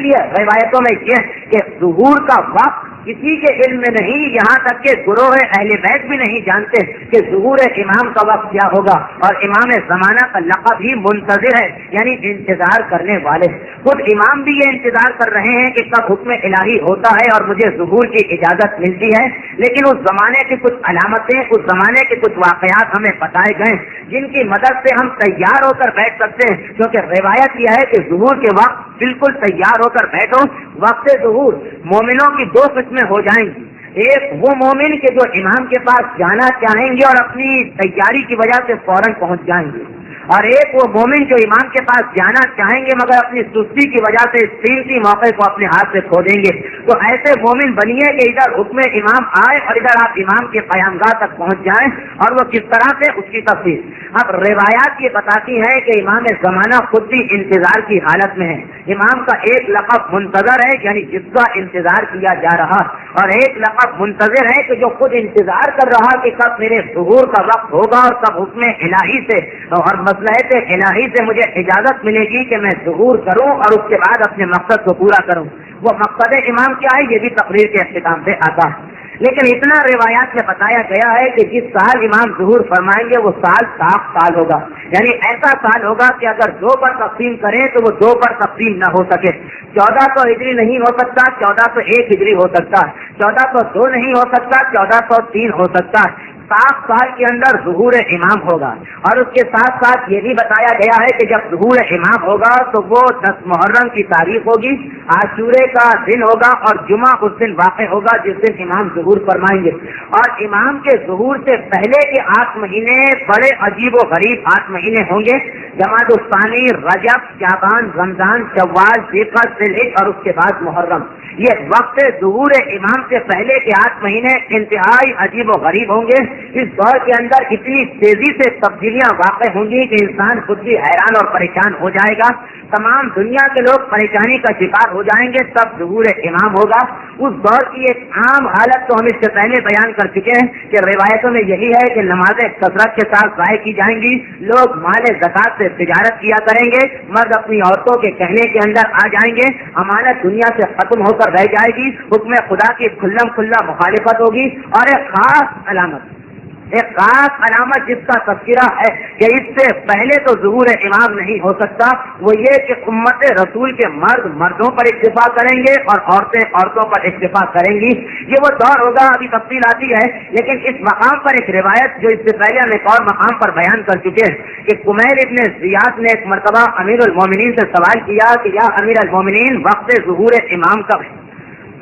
لیے روایتوں میں یہ کہ ظہور کا وقت کسی کے علم میں نہیں، یہاں تک کہ گروہ اہل بیت بھی نہیں جانتے کہ ظہور امام کا وقت کیا ہوگا، اور امام زمانہ کا لقب ہی منتظر ہے، یعنی انتظار کرنے والے۔ خود امام بھی یہ انتظار کر رہے ہیں کہ کب حکم الہی ہوتا ہے اور مجھے ظہور کی اجازت ملتی ہے، لیکن اس زمانے کی کچھ علامتیں، اس زمانے کے کچھ واقعات ہمیں بتائے گئے جن کی مدد سے ہم تیار ہو کر بیٹھ سکتے ہیں، کیونکہ روایت یہ ہے کہ ظہور کے وقت بالکل تیار ہو کر بیٹھو۔ وقت ظہور مومنوں کی دو قسمیں ہو جائیں گی، ایک وہ مومن کے جو امام کے پاس جانا چاہیں گے اور اپنی تیاری کی وجہ سے فوراً پہنچ جائیں گے، اور ایک وہ مومن جو امام کے پاس جانا چاہیں گے مگر اپنی سستی کی وجہ سے اس قیمتی موقع کو اپنے ہاتھ سے کھو دیں گے۔ تو ایسے مومن بنیے کہ ادھر حکم امام آئے اور ادھر آپ امام کے قیام گاہ تک پہنچ جائیں، اور وہ کس طرح سے، اس کی تفصیل اب روایات یہ بتاتی ہیں کہ امام زمانہ خود بھی انتظار کی حالت میں ہے۔ امام کا ایک لقب منتظر ہے، یعنی جس کا انتظار کیا جا رہا، اور ایک لقب منتظر ہے کہ جو خود انتظار کر رہا کہ کب میرے ظہور کا وقت ہوگا اور کب حکم الہی سے اور مصلحت الہی سے مجھے اجازت ملے گی کہ میں ظہور کروں اور اس کے بعد اپنے مقصد کو پورا کروں۔ وہ مقصد امام کیا ہے، یہ بھی تقریر کے اختتام سے آتا ہے، لیکن اتنا روایات میں بتایا گیا ہے کہ جس سال امام ظہور فرمائیں گے وہ سال 7 سال ہوگا، یعنی ایسا سال ہوگا کہ اگر 2 پر تقسیم کریں تو وہ 2 پر تقسیم نہ ہو سکے۔ 1400 ہجری نہیں ہو سکتا، 1401 ہجری ہو سکتا ہے، 1402 نہیں ہو سکتا، 1403 ہو سکتا ہے۔ 7 سال کے اندر ظہور امام ہوگا، اور اس کے ساتھ ساتھ یہ بھی بتایا گیا ہے کہ جب ظہور امام ہوگا تو وہ 10 محرم کی تاریخ ہوگی، عاشورے کا دن ہوگا، اور جمعہ اس دن واقع ہوگا جس دن امام ظہور فرمائیں گے۔ اور امام کے ظہور سے پہلے کے 8 مہینے بڑے عجیب و غریب 8 مہینے ہوں گے، جمادی الثانی، رجب، شعبان، رمضان، شوال، ذوالقعدہ، ذوالحجہ اور اس کے بعد محرم۔ یہ وقت ظہور امام سے پہلے کے 8 مہینے انتہائی عجیب و غریب ہوں گے۔ اس دور کے اندر اتنی تیزی سے تبدیلیاں واقع ہوں گی کہ انسان خود بھی حیران اور پریشان ہو جائے گا، تمام دنیا کے لوگ پریشانی کا شکار ہو جائیں گے، تب ظہور امام ہوگا۔ اس دور کی ایک عام حالت تو ہم اس سے پہلے بیان کر چکے ہیں کہ روایتوں میں یہی ہے کہ نمازیں کثرت کے ساتھ ضائع کی جائیں گی، لوگ مال زکات سے تجارت کیا کریں گے، مرد اپنی عورتوں کے کہنے کے اندر آ جائیں گے، امانت دنیا سے ختم ہو کر رہ جائے گی، حکم خدا کی کھلم کھلا مخالفت ہوگی، اور ایک خاص علامت جس کا تذکرہ ہے کہ اس سے پہلے تو ظہور امام نہیں ہو سکتا، وہ یہ کہ امت رسول کے مرد مردوں پر اکتفا کریں گے اور عورتیں عورتوں پر اکتفا کریں گی۔ یہ وہ دور ہوگا، ابھی تفصیل آتی ہے، لیکن اس مقام پر ایک روایت جو اس سے پہلے ہم ایک اور مقام پر بیان کر چکے ہیں کہ کمیل ابن زیاد نے ایک مرتبہ امیر المومنین سے سوال کیا کہ یا امیر المومنین وقت ظہور امام کب ہے؟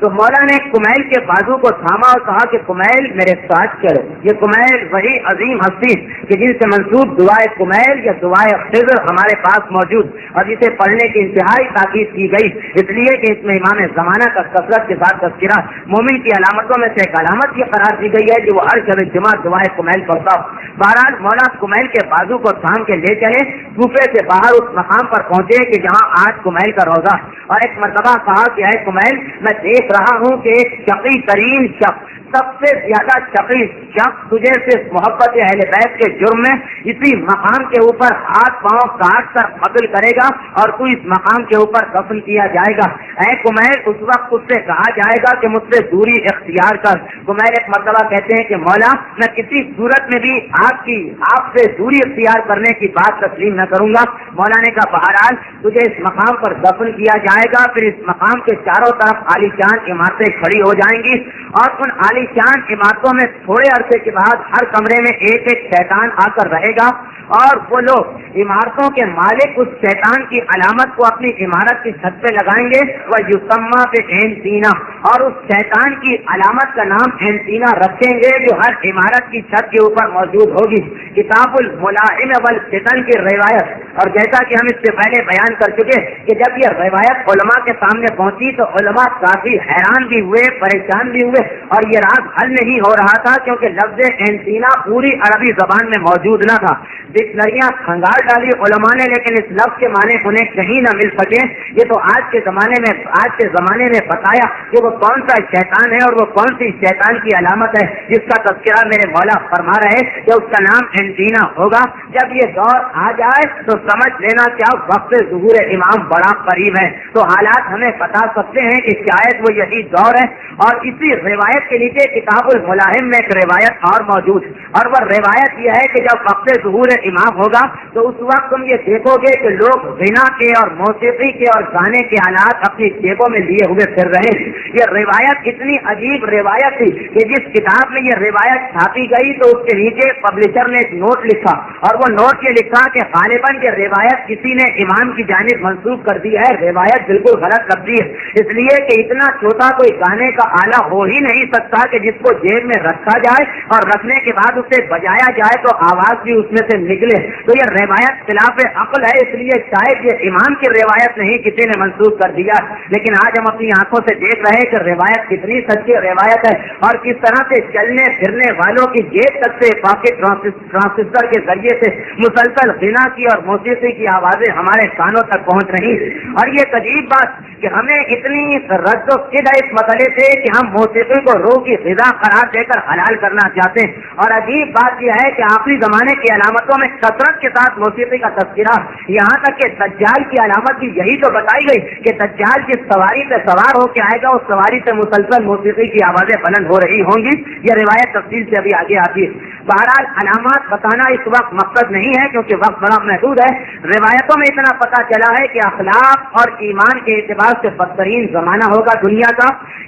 تو مولا نے کمیل کے بازو کو تھاما اور کہا کہ کمیل میرے ساتھ چلو۔ یہ کمیل وہی عظیم ہستی کہ جن سے منسوب دعائے کمیل یا دعائے خضر ہمارے پاس موجود، اور جسے پڑھنے کی انتہائی تاکید کی گئی، اس لیے کہ اس میں امام زمانہ کا کثرت کے ساتھ تذکرہ مومن کی علامتوں میں سے ایک علامت یہ قرار دی گئی ہے کہ وہ ہر شب جمعہ دعائے کمیل پڑھتا ہو۔ بہرحال مولا کمیل کے بازو کو تھام کے لے چلے، کوفے سے باہر اس مقام پر پہنچے کہ جہاں آج کمیل کا روضہ، اور ایک مرتبہ کہا کہ اے کمیل میں دیکھ رہا ہوں کہ ایک شقی ترین شخص، سب سے زیادہ شقی شخص تجھے صرف محبت اہل بیت کے جرم میں اسی مقام کے اوپر ہاتھ پاؤں کاٹ کر قتل کرے گا اور تو اس مقام کے اوپر دفن کیا جائے گا۔ اے کمیل اس وقت اس سے کہا جائے گا کہ مجھ سے دوری اختیار کر۔ کمیل ایک مرتبہ کہتے ہیں کہ مولا میں کسی صورت میں بھی آپ سے دوری اختیار کرنے کی بات تسلیم نہ کروں گا۔ مولا نے کہا بہرحال تجھے اس مقام پر دفن کیا جائے گا، پھر اس مقام کے چاروں طرف عالی شان عمارتیں کھڑی ہو جائیں گی، اور ان عالی شان عمارتوں میں تھوڑے عرصے کے بعد ہر کمرے میں ایک ایک شیطان آ کر رہے گا، اور وہ لوگ عمارتوں کے مالک اس شیطان کی علامت کو اپنی عمارت کی چھت پہ لگائیں گے، وہ یسمّا پہ اینتینا، اور اس شیطان کی علامت کا نام اینتینا رکھیں گے جو ہر عمارت کی چھت کے اوپر موجود ہوگی۔ کتاب الملاحم والفتن کی روایت، اور جیسا کہ ہم اس سے پہلے بیان کر چکے کہ جب یہ روایت علماء کے سامنے پہنچی تو علماء کافی حیران بھی ہوئے، پریشان بھی ہوئے، اور یہ راز حل نہیں ہو رہا تھا کیونکہ لفظ اینٹینا پوری عربی زبان میں موجود نہ تھا۔ ڈکشنریاں کھنگال ڈالی علماء نے، لیکن اس لفظ کے معنی انہیں کہیں نہ مل سکے۔ یہ تو آج کے زمانے میں بتایا کہ وہ کون سا شیطان ہے اور وہ کون سی شیطان کی علامت ہے جس کا تذکرہ میرے مولا فرما رہے کہ اس کا نام اینٹینا ہوگا. جب یہ دور آ جائے تو سمجھ لینا کیا وقت ظہور امام بڑا قریب ہے. تو حالات ہمیں بتا سکتے ہیں کہ شاید وہ یہی دور ہے. اور اسی روایت کے نیچے کتاب الملاحم میں ایک روایت اور موجود ہے، اور وہ روایت یہ ہے کہ جب وقت ظہور امام ہوگا تو اس وقت تم یہ دیکھو گے کہ لوگ غنا کے اور موسیقی کے اور گانے کے آلات اپنی جیبوں میں لیے ہوئے پھر رہے ہیں. یہ روایت اتنی عجیب روایت تھی کہ جس کتاب میں یہ روایت چھاپی گئی تو اس کے نیچے پبلشر نے ایک نوٹ لکھا، اور وہ نوٹ یہ لکھا کہ غالباً یہ روایت کسی نے امام کی جانب منسوخ کر دی ہے، روایت بالکل غلط لگتی ہے، اس لیے کہ اتنا چھوٹا کوئی گانے کا آلہ ہو ہی نہیں سکتا کہ جس کو جیب میں رکھا جائے اور رکھنے کے بعد اسے بجایا جائے تو آواز بھی اس میں سے نکلے. تو یہ روایت خلاف عقل ہے، اس لیے شاید یہ امام کی روایت نہیں کسی نے منسوخ کر دیا. لیکن آج ہم اپنی آنکھوں سے دیکھ رہے ہیں کہ روایت کتنی سچی روایت ہے، اور کس طرح سے چلنے پھرنے والوں کی جیب تک سے پاکٹ ٹرانسسٹر کے ذریعے سے مسلسل غنا کی اور موسیقی کی آوازیں ہمارے کانوں تک پہنچ رہی ہیں. اور یہ عجیب بات کہ ہمیں اتنی رد و فد ہے اس مسئلے سے کہ ہم موسیقی کو روح کی غذا قرار دے کر حلال کرنا چاہتے ہیں. اور عجیب بات یہ ہے کہ آخری زمانے کی علامتوں میں کثرت کے ساتھ موسیقی کا تذکرہ، یہاں تک کہ دجال کی علامت بھی یہی تو بتائی گئی کہ دجال جس سواری سے سوار ہو کے آئے گا اس سواری سے مسلسل موسیقی کی آوازیں بلند ہو رہی ہوں گی. یہ روایت تفصیل سے ابھی آگے آتی ہے. بہرحال علامات بتانا اس وقت مقصد نہیں ہے کیونکہ وقت بڑا محدود ہے. روایتوں میں اتنا پتہ چلا ہے کہ اخلاق اور ایمان کے اعتبار سے بدترین زمانہ ہوگا دنیا کا.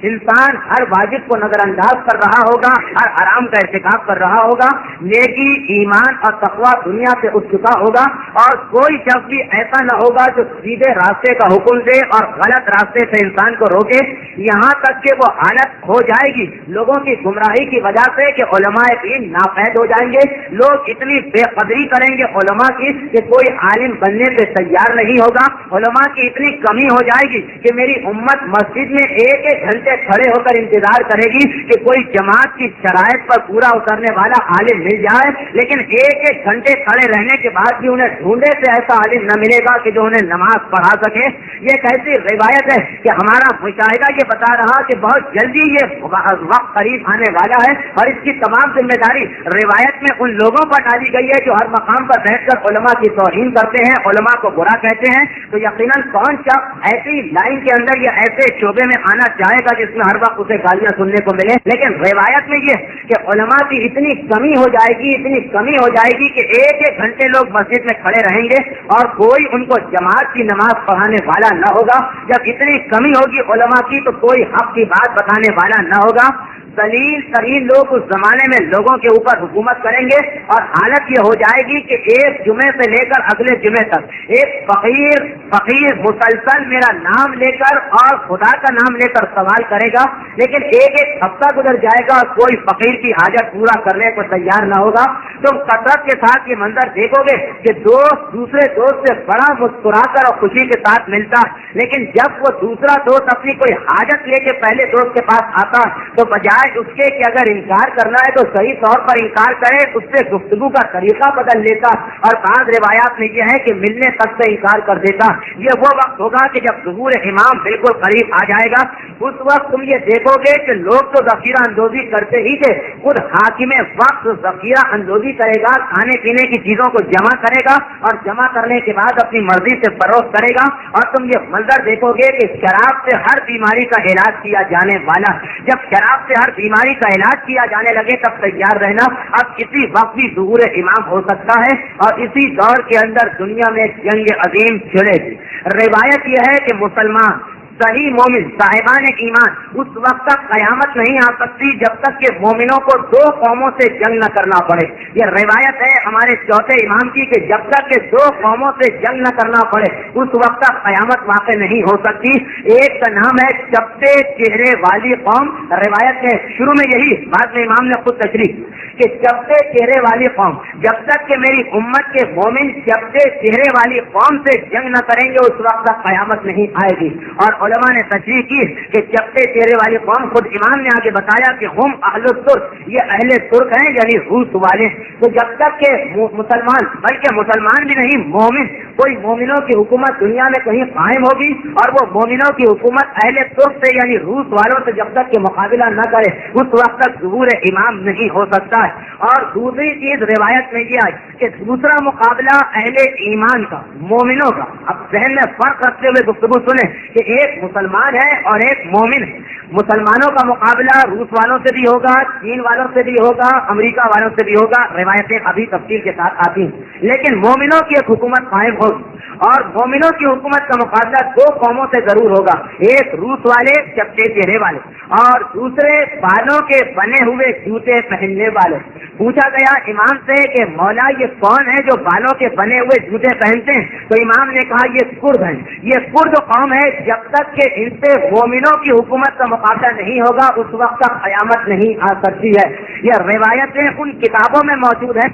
انسان ہر واجب کو نظر انداز کر رہا ہوگا، ہر حرام کا ارتکاب کر رہا ہوگا، نیکی ایمان اور تقوی دنیا سے اٹھ چکا ہوگا، اور کوئی شخص بھی ایسا نہ ہوگا جو سیدھے راستے کا حکم دے اور غلط راستے سے انسان کو روکے. یہاں تک کہ وہ حالت ہو جائے گی لوگوں کی گمراہی کی وجہ سے کہ علماء دین ناپید ہو جائیں گے. لوگ اتنی بے قدری کریں گے علماء کی کہ کوئی عالم بننے سے تیار نہیں ہوگا. علماء کی اتنی کمی ہو جائے گی کہ میری امت مسجد میں ایک ایک گھنٹے کھڑے ہو کر انتظار کرے گی کہ کوئی جماعت کی شرائط پر پورا اترنے والا عالم مل جائے، لیکن ایک ایک گھنٹے کھڑے رہنے کے بعد بھی انہیں ڈھونڈے سے ایسا عالم نہ ملے گا کہ جو انہیں نماز پڑھا سکے. یہ ایک ایسی روایت ہے کہ ہمارا مشاہدہ یہ بتا رہا کہ بہت جلدی یہ وقت قریب آنے والا ہے، اور اس کی تمام ذمہ داری روایت میں ان لوگوں پر ڈالی گئی ہے جو ہر مقام پر بیٹھ کر علماء کی توہین کرتے ہیں، علماء کو برا کہتے ہیں. تو یقیناً کون شخص ایسی لائن کے اندر یا ایسے شعبے میں آنا چاہے گا جس میں ہر وقت اسے گالیاں سننے کو ملے. لیکن روایت میں یہ کہ علماء کی اتنی کمی ہو جائے گی، اتنی کمی ہو جائے گی کہ ایک ایک گھنٹے لوگ مسجد میں کھڑے رہیں گے اور کوئی ان کو جماعت کی نماز پڑھانے والا نہ ہوگا. جب اتنی کمی ہوگی علماء کی تو کوئی حق کی بات بتانے والا نہ ہوگا. ذلیل ترین لوگ اس زمانے میں لوگوں کے اوپر حکومت کریں گے، اور حالت یہ ہو جائے گی کہ ایک جمعے سے لے کر اگلے جمعے تک ایک فقیر مسلسل میرا نام لے کر اور خدا کا نام لے کر سوال کرے گا، لیکن ایک ایک ہفتہ گزر جائے گا اور کوئی فقیر کی حاجت پورا کرنے کو تیار نہ ہوگا. تم کثرت کے ساتھ یہ منظر دیکھو گے کہ دوست دوسرے دوست سے بڑا مسکرا کر اور خوشی کے ساتھ ملتا، لیکن جب وہ دوسرا دوست اپنی کوئی حاجت لے کے پہلے دوست کے پاس آتا تو بجائے اس کے کہ اگر انکار کرنا ہے تو صحیح طور پر انکار کرے، اس سے گفتگو کا طریقہ بدل لیتا، اور بعض روایات میں یہ ہے کہ ملنے تک سے انکار کر دیتا. یہ وہ وقت ہوگا کہ جب ظہور امام بالکل قریب آ جائے گا. اس وقت تم یہ دیکھو گے کہ لوگ تو ذخیرہ اندوزی کرتے ہی تھے، خود حاکم وقت ذخیرہ اندوزی کرے گا، کھانے پینے کی چیزوں کو جمع کرے گا اور جمع کرنے کے بعد اپنی مرضی سے فروخت کرے گا. اور تم یہ منظر دیکھو گے کہ شراب سے ہر بیماری کا علاج کیا جانے والا، جب شراب سے ہر بیماری کا علاج کیا جانے لگے تب تیار رہنا. اب کسی وقت بھی ظہور امام ہو سکتا ہے، اور اسی دور کے اندر دنیا میں جنگ عظیم چھڑے گی. روایت یہ ہے کہ مسلمان صحیح مومن صاحبان ایمان اس وقت تک قیامت نہیں آ سکتی جب تک کہ مومنوں کو دو قوموں سے جنگ نہ کرنا پڑے. یہ روایت ہے ہمارے چوتھے امام کی کہ جب تک کہ دو قوموں سے جنگ نہ کرنا پڑے اس وقت تک قیامت واقع نہیں ہو سکتی. ایک کا نام ہے چپٹے چہرے والی قوم. روایت ہے شروع میں یہی، بعد میں امام نے خود تشریح کہ چپٹے چہرے والی قوم، جب تک کہ میری امت کے مومن چپٹے چہرے والی قوم سے جنگ نہ کریں گے اس وقت تک قیامت نہیں آئے گی. اور علماء نے تشریح کی کہ چپٹے چہرے والی قوم، خود امام نے آگے بتایا کہ ہم اہل ترک، یہ اہل ترک ہیں یعنی روس والے. تو جب تک کہ مسلمان، بلکہ مسلمان بھی نہیں مومن کوئی مومنوں کی حکومت دنیا میں کہیں قائم ہوگی اور وہ مومنوں کی حکومت اہل ترک سے یعنی روس والوں سے جب تک کہ مقابلہ نہ کرے اس وقت تک ظہور امام نہیں ہو سکتا ہے۔ اور دوسری چیز روایت میں یہ آئی کہ دوسرا مقابلہ اہل ایمان کا، مومنوں کا۔ اب ذہن میں فرق رکھتے ہوئے گفتگو سنیں کہ ایک مسلمان ہے اور ایک مومن ہے۔ مسلمانوں کا مقابلہ روس والوں سے بھی ہوگا، چین والوں سے بھی ہوگا، امریکہ والوں سے بھی ہوگا، روایتیں ابھی تفصیل کے ساتھ آتی ہیں، لیکن مومنوں کی ایک حکومت قائم ہوگی اور مومنوں کی حکومت کا مقابلہ دو قوموں سے ضرور ہوگا، ایک روس والے چپٹے چہرے والے اور دوسرے بالوں کے بنے ہوئے جوتے پہننے والے۔ پوچھا گیا امام سے کہ مولا یہ کون ہے جو بالوں کے بنے ہوئے جوتے پہنتے ہیں؟ تو امام نے کہا یہ کرد ہیں، یہ کرد قوم ہے، جب تک کہ ان سے مومنوں کی حکومت کا مقابلہ نہیں ہوگا اس وقت تک قیامت نہیں آ سکتی ہے۔ یہ روایتیں ان کتابوں میں موجود ہیں۔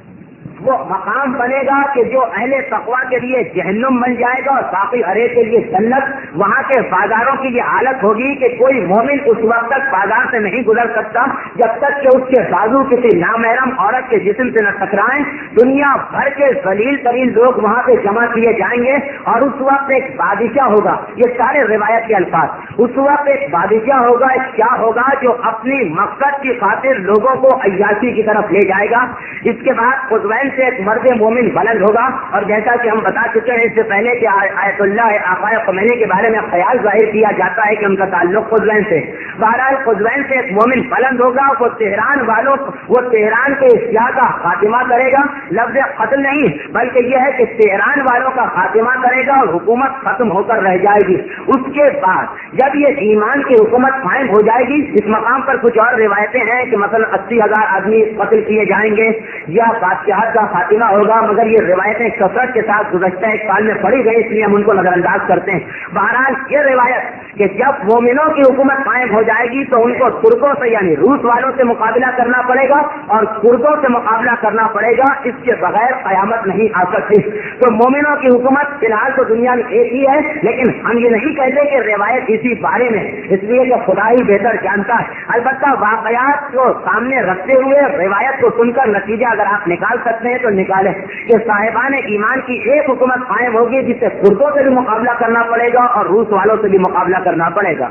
وہ مقام بنے گا کہ جو اہل تقویٰ کے لیے جہنم بن جائے گا اور باقی ہرے کے لیے جنت۔ وہاں کے بازاروں کی یہ حالت ہوگی کہ کوئی مومن اس وقت تک بازار سے نہیں گزر سکتا جب تک کہ اس کے بازو کسی نامحرم عورت کے جسم سے نہ ٹکرائیں۔ دنیا بھر کے ذلیل ترین لوگ وہاں پہ جمع کیے جائیں گے اور اس وقت ایک بادشاہ ہوگا، یہ سارے روایت کے الفاظ، اس وقت ایک بادشاہ ہوگا، ایک کیا ہوگا جو اپنی مقصد کی خاطر لوگوں کو عیاشی کی طرف لے جائے گا۔ اس کے بعد قزوین سے ایک مرد مومن بلند ہوگا، اور جیسا کہ ہم بتا چکے ہیں اس سے پہلے کہ آیت اللہ آقا خمینی کے بارے میں خیال ظاہر کیا جاتا ہے کہ ان کا تعلق قزوین سے۔ بہرحال قزوین سے ایک مومن بلند ہوگا، وہ تہران کے اصلاح کا خاتمہ کرے گا، لفظ قتل نہیں بلکہ یہ ہے کہ تہران والوں کا خاتمہ کرے گا اور حکومت ختم ہو کر رہ جائے گی۔ اس کے بعد جب یہ ایمان کی حکومت قائم ہو جائے گی، اس مقام پر کچھ اور روایتیں ہیں کہ مثلا 80,000 آدمی قتل کیے جائیں گے یا بادشاہت کا خاتمہ ہوگا، مگر یہ روایتیں کثرت کے ساتھ گزشتہ ایک سال میں پڑھی گئی، اس لیے ہم ان کو نظر انداز کرتے ہیں۔ بہرحال یہ روایت کہ جب مومنوں کی حکومت قائم ہو جائے گی تو ان کو ترکوں سے یعنی روس والوں سے مقابلہ کرنا پڑے گا اور کردوں سے مقابلہ کرنا پڑے گا، اس کے بغیر قیامت نہیں آ سکتی۔ تو مومنوں کی حکومت فی الحال تو دنیا میں ایک ہی ہے، لیکن ہم یہ نہیں کہتے کہ روایت اسی بارے میں، اس لیے کہ خدا ہی بہتر جانتا ہے۔ البتہ واقعات کو سامنے رکھتے ہوئے روایت کو سن کر نتیجہ اگر آپ نکال سکتے ہیں تو نکالیں کہ صاحبان ایمان کی ایک حکومت قائم ہوگی جس سے کردوں سے بھی مقابلہ کرنا پڑے گا اور روس والوں سے بھی مقابلہ کرنا پڑے گا۔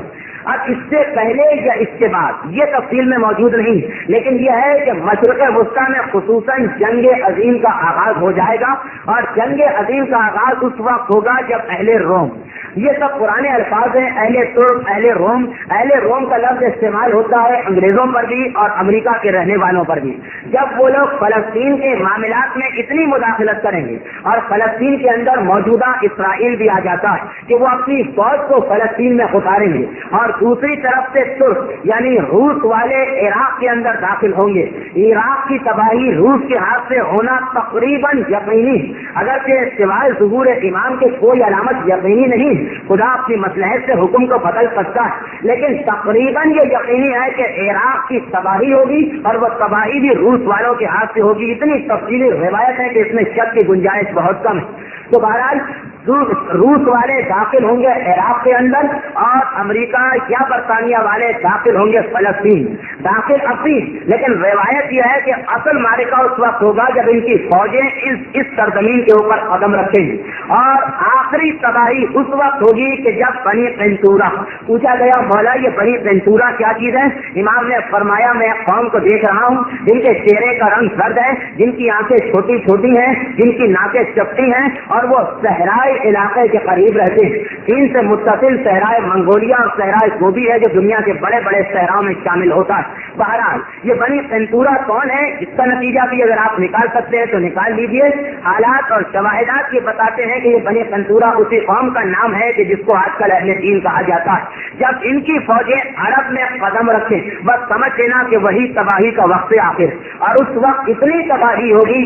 اب اس سے پہلے یا اس کے بعد یہ تفصیل میں موجود نہیں، لیکن یہ ہے کہ مشرق وسطیٰ میں خصوصاً جنگ عظیم کا آغاز ہو جائے گا، اور جنگ عظیم کا آغاز اس وقت ہوگا جب اہل روم، یہ سب پرانے الفاظ ہیں، اہل ترک، اہل روم کا لفظ استعمال ہوتا ہے انگریزوں پر بھی اور امریکہ کے رہنے والوں پر بھی۔ جب وہ لوگ فلسطین کے معاملات میں اتنی مداخلت کریں گے اور فلسطین کے اندر موجودہ اسرائیل بھی آ جاتا ہے کہ وہ اپنی فوج کو فلسطین میں اتاریں گے، اور دوسری طرف سے ترک یعنی روس والے عراق کے اندر داخل ہوں گے۔ عراق کی تباہی روس کے ہاتھ سے ہونا تقریباً یقینی، اگرچہ سوائے ظہور امام کے کوئی علامت یقینی نہیں، خدا اپنی مصلحت سے حکم کو بدل سکتا ہے، لیکن تقریباً یہ یقینی ہے کہ عراق کی تباہی ہوگی اور وہ تباہی بھی روس والوں کے ہاتھ سے ہوگی۔ اتنی تفصیلی روایت ہے کہ اس میں شک کی گنجائش بہت کم ہے۔ تو بہرحال روس والے داخل ہوں گے عراق کے اندر اور امریکہ یا برطانیہ والے داخل ہوں گے فلسطین، داخل اپنی، لیکن روایت یہ ہے کہ اصل معرکہ اس وقت ہوگا جب ان کی فوجیں اس سرزمین کے اوپر قدم رکھیں گی، اور آخری تباہی اس وقت ہوگی کہ جب بنی قینطورہ، پوچھا گیا مولا یہ بنی قینطورہ کیا چیز ہے؟ امام نے فرمایا میں قوم کو دیکھ رہا ہوں جن کے چہرے کا رنگ زرد ہے، جن کی آنکھیں چھوٹی چھوٹی ہیں، جن کی ناکیں چپٹی ہیں، اور وہ صحرائی علاقے کے قریب رہتے ہیں۔ چین سے متصل صحرائے منگولیا اور صحرائے گوبی ہے جو دنیا کے بڑے بڑے صحراؤں میں شامل ہوتا ہے۔ بہرحال یہ بنی قینطورہ کون ہے، اس کا نتیجہ بھی اگر آپ نکال سکتے ہیں تو نکال لیجیے۔ حالات اور شواہدات یہ بتاتے ہیں کہ یہ بنی قینطورہ اسی قوم کا نام ہے کہ جس کو آج کل اہل دین کہا جاتا ہے۔ جب ان کی فوجیں عرب میں قدم رکھیں بس سمجھ لینا کہ وہی تباہی کا وقت آخر، اور اس وقت اتنی تباہی ہوگی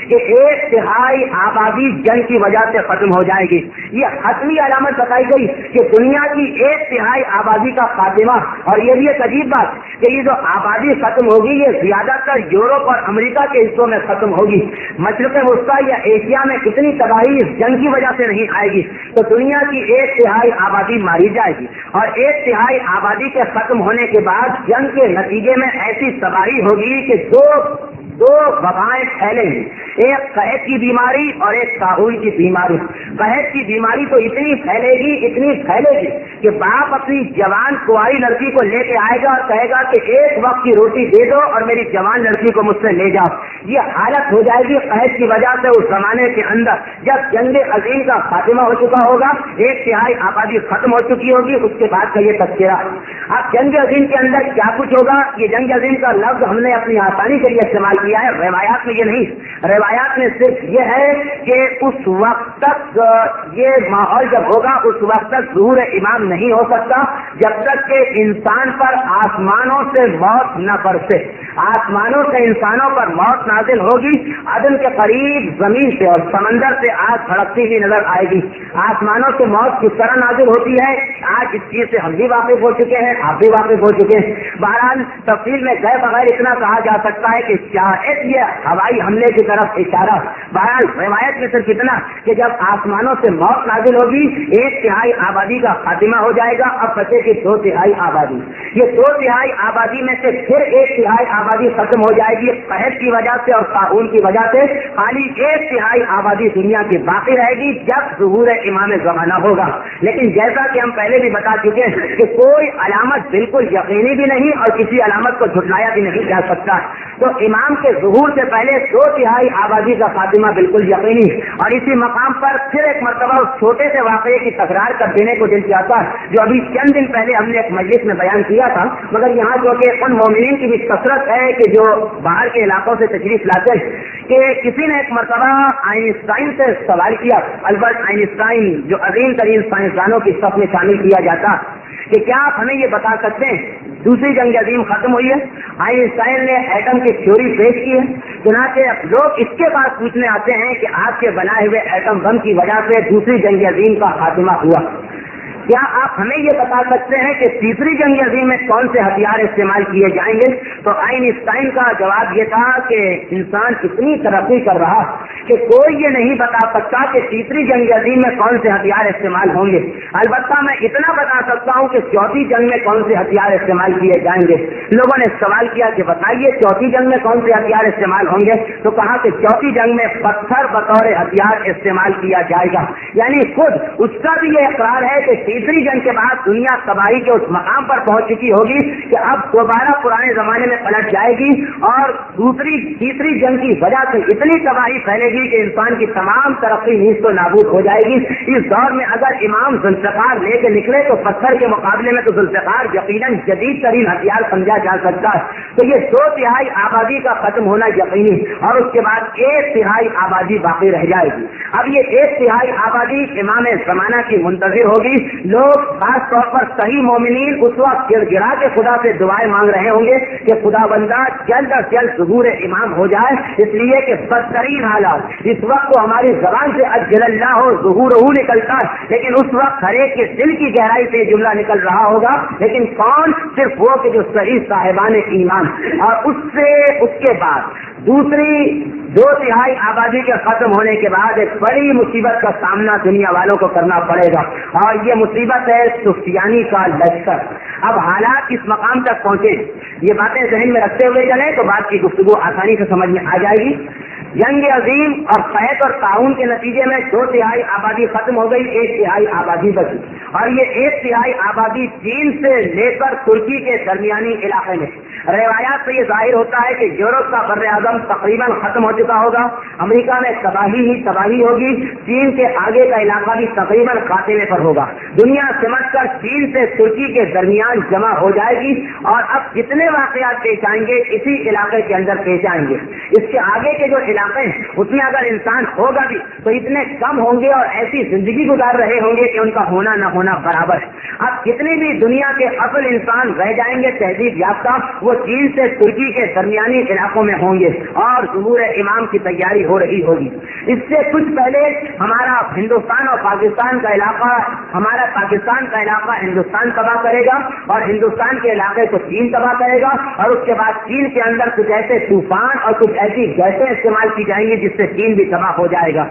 کہ 1/3 آبادی جنگ کی وجہ سے ختم ہو جائے گی۔ یہ حتمی علامت بتائی گئی کہ دنیا کی 1/3 آبادی کا خاتمہ، اور یہ بھی ایک عجیب بات کہ یہ جو آبادی ختم ہوگی یہ زیادہ تر یورپ اور امریکہ کے حصوں میں ختم ہوگی۔ مشرق وسطیٰ یا ایشیا میں کتنی تباہی اس جنگ کی وجہ سے نہیں آئے گی، تو دنیا کی 1/3 آبادی ماری جائے گی، اور 1/3 آبادی کے ختم ہونے کے بعد جنگ کے نتیجے میں ایسی تباہی ہوگی کہ دو وبائیں پھیلیں، ایک قحط کی بیماری اور ایک طاعون کی بیماری۔ قحط کی بیماری تو اتنی پھیلے گی کہ باپ اپنی جوان کنواری لڑکی کو لے کے آئے گا اور کہے گا کہ ایک وقت کی روٹی دے دو اور میری جوان لڑکی کو مجھ سے لے جاؤ۔ یہ حالت ہو جائے گی قحط کی وجہ سے اس زمانے کے اندر جب جنگ عظیم کا خاتمہ ہو چکا ہوگا، 1/3 آبادی ختم ہو چکی ہوگی، اس کے بعد کا یہ تذکرہ۔ اب جنگ عظیم کے اندر کیا کچھ ہوگا، یہ جنگ عظیم کا لفظ ہم نے اپنی آسانی کے لیے استعمال کیا ہے، روایات میں یہ نہیں۔ روایات میں صرف یہ ہے کہ اس وقت تک یہ ماحول جب ہوگا اس وقت تک ظہور امام نہیں ہو سکتا جب تک کہ انسان پر آسمانوں سے موت نہ برسے۔ آسمانوں سے انسانوں پر موت نازل ہوگی، عدن کے قریب زمین سے اور سمندر سے آگ بھڑکتی ہوئی نظر آئے گی۔ آسمانوں سے موت کس طرح نازل ہوتی ہے آج اس چیز سے ہم بھی واقف ہو چکے ہیں، آپ بھی واقف ہو چکے ہیں۔ بہرحال تفصیل میں گئے بغیر اتنا کہا جا سکتا ہے کہ شاید یہ ہوائی حملے کی طرف اشارہ۔ بہرحال روایت میں صرف اتنا کہ جب آسمانوں سے موت نازل ہوگی 1/3 آبادی کا خاتمہ ہو جائے گا، اب بچے کی 2/3 آبادی۔ یہ 2/3 آبادی میں سے پھر 1/3 آبادی ختم ہو جائے گی قحط کی وجہ سے اور طاعون کی وجہ سے، خالی 1/3 آبادی دنیا کی باقی رہے گی جب ظہور امام زمانہ ہوگا۔ لیکن جیسا کہ ہم پہلے بھی بتا چکے ہیں کہ کوئی علامت بالکل یقینی بھی نہیں اور کسی علامت کو جھٹلایا بھی نہیں جا سکتا، تو امام کے ظہور سے پہلے 2/3 آبادی کا خاتمہ بالکل یقینی۔ اور اسی مقام پر پھر ایک مرتبہ اس چھوٹے سے واقعے کی تکرار کر دینے کو دل چاہتا ہے جو ابھی چند دن پہلے ہم نے ایک مجلس میں بیان کیا تھا، مگر یہاں چونکہ ان مومنین کی بھی کثرت ہے کہ جو باہر کے علاقوں سے تشریف لاتے ہیں، کہ کسی نے ایک مرتبہ آئنسٹائن سے سوال کیا، البرٹ آئنسٹائن جو عظیم ترین سائنسدانوں کی صف میں شامل کیا جاتا، کہ کیا آپ ہمیں یہ بتا سکتے ہیں دوسری جنگ عظیم ختم ہوئی ہے؟ آئنسٹائن نے ایٹم کی تھیوری پیش کی ہے، چنانچہ لوگ اس کے بعد پوچھنے آتے ہیں کہ آپ کے بنائے ہوئے ایٹم بم کی وجہ سے دوسری جنگ عظیم کا خاتمہ ہوا، کیا آپ ہمیں یہ بتا سکتے ہیں کہ تیسری جنگ عظیم میں کون سے ہتھیار استعمال کیے جائیں گے؟ تو آئنسٹائن کا جواب یہ تھا کہ انسان اتنی ترقی کر رہا کہ کوئی یہ نہیں بتا سکتا کہ تیسری جنگ عظیم میں کون سے ہتھیار استعمال ہوں گے، البتہ میں اتنا بتا سکتا ہوں کہ چوتھی جنگ میں کون سے ہتھیار استعمال کیے جائیں گے۔ لوگوں نے سوال کیا کہ بتائیے چوتھی جنگ میں کون سے ہتھیار استعمال ہوں گے، تو کہا کہ چوتھی جنگ میں پتھر بطور ہتھیار استعمال کیا جائے گا، یعنی خود اس کا بھی یہ اقرار ہے کہ تیسری جنگ کے بعد دنیا تباہی کے اس مقام پر پہنچ چکی ہوگی کہ اب دوبارہ پرانے زمانے میں پلٹ جائے گی اور تیسری جنگ کی وجہ سے اتنی تباہی پھیلے گی کہ انسان کی تمام ترقی نیز تو نابود ہو جائے گی۔ اس دور میں اگر امام ذوالفقار لے کے نکلے تو پتھر کے مقابلے میں تو ذوالفقار یقیناً جدید ترین ہتھیار سمجھا جا سکتا ہے، تو یہ 2/3 آبادی کا ختم ہونا یقینی اور اس کے بعد 1/3 آبادی باقی رہ جائے گی۔ اب یہ 1/3 آبادی امام زمانہ کی منتظر ہوگی، لوگ خاص طور پر صحیح مومنین اس وقت گر گرا کے خدا سے دعائیں مانگ رہے ہوں گے کہ خدا بندہ جلد از جلد ظہور امام ہو جائے، اس لیے کہ بدترین حالات اس وقت تو ہماری زبان سے اجل اللہ ہو ظہور نکلتا ہے، لیکن اس وقت ہر ایک کے دل کی گہرائی سے جملہ نکل رہا ہوگا، لیکن کون؟ صرف وہ کہ جو صحیح صاحبان ایمان۔ اور اس کے بعد دوسری 2/3 آبادی کے ختم ہونے کے بعد ایک بڑی مصیبت کا سامنا دنیا والوں کو کرنا پڑے گا، اور یہ مصیبت ہے سفیانی کا لشکر۔ اب حالات اس مقام تک پہنچے، یہ باتیں ذہن میں رکھتے ہوئے چلیں تو بات کی گفتگو آسانی سے سمجھ میں آ جائے گی۔ جنگ عظیم اور قحط اور طاعون کے نتیجے میں 2/3 آبادی ختم ہو گئی، 1/3 آبادی بچی، اور یہ 1/3 آبادی چین سے لے کر ترکی کے درمیانی علاقے میں۔ روایات سے یہ ظاہر ہوتا ہے کہ یورپ کا بر اعظم تقریباً ختم ہو چکا ہوگا، امریکہ میں تباہی ہی تباہی ہوگی، چین کے آگے کا علاقہ بھی تقریباً خاتمے پر ہوگا، دنیا سمجھ کر چین سے ترکی کے درمیان جمع ہو جائے گی، اور اب جتنے واقعات پیش آئیں گے اسی علاقے کے اندر پیش آئیں گے۔ اس کے آگے کے جو علاقے ہیں اس میں اگر انسان ہوگا بھی تو اتنے کم ہوں گے اور ایسی زندگی گزار رہے ہوں گے کہ ان کا ہونا نہ ہونا برابر ہے۔ اب کتنی بھی دنیا کے اصل انسان رہ جائیں گے تہذیب یافتہ، وہ چین سے ترکی کے درمیانی علاقوں میں ہوں گے اور ظہور امام کی تیاری ہو رہی ہوگی۔ اس سے کچھ پہلے ہمارا ہندوستان اور پاکستان کا علاقہ، ہمارا پاکستان کا علاقہ ہندوستان تباہ کرے گا اور ہندوستان کے علاقے کو چین تباہ کرے گا، اور اس کے بعد چین کے اندر کچھ ایسے طوفان اور کچھ ایسی گیسیں استعمال کی جائیں گی جس سے چین بھی تباہ ہو جائے گا۔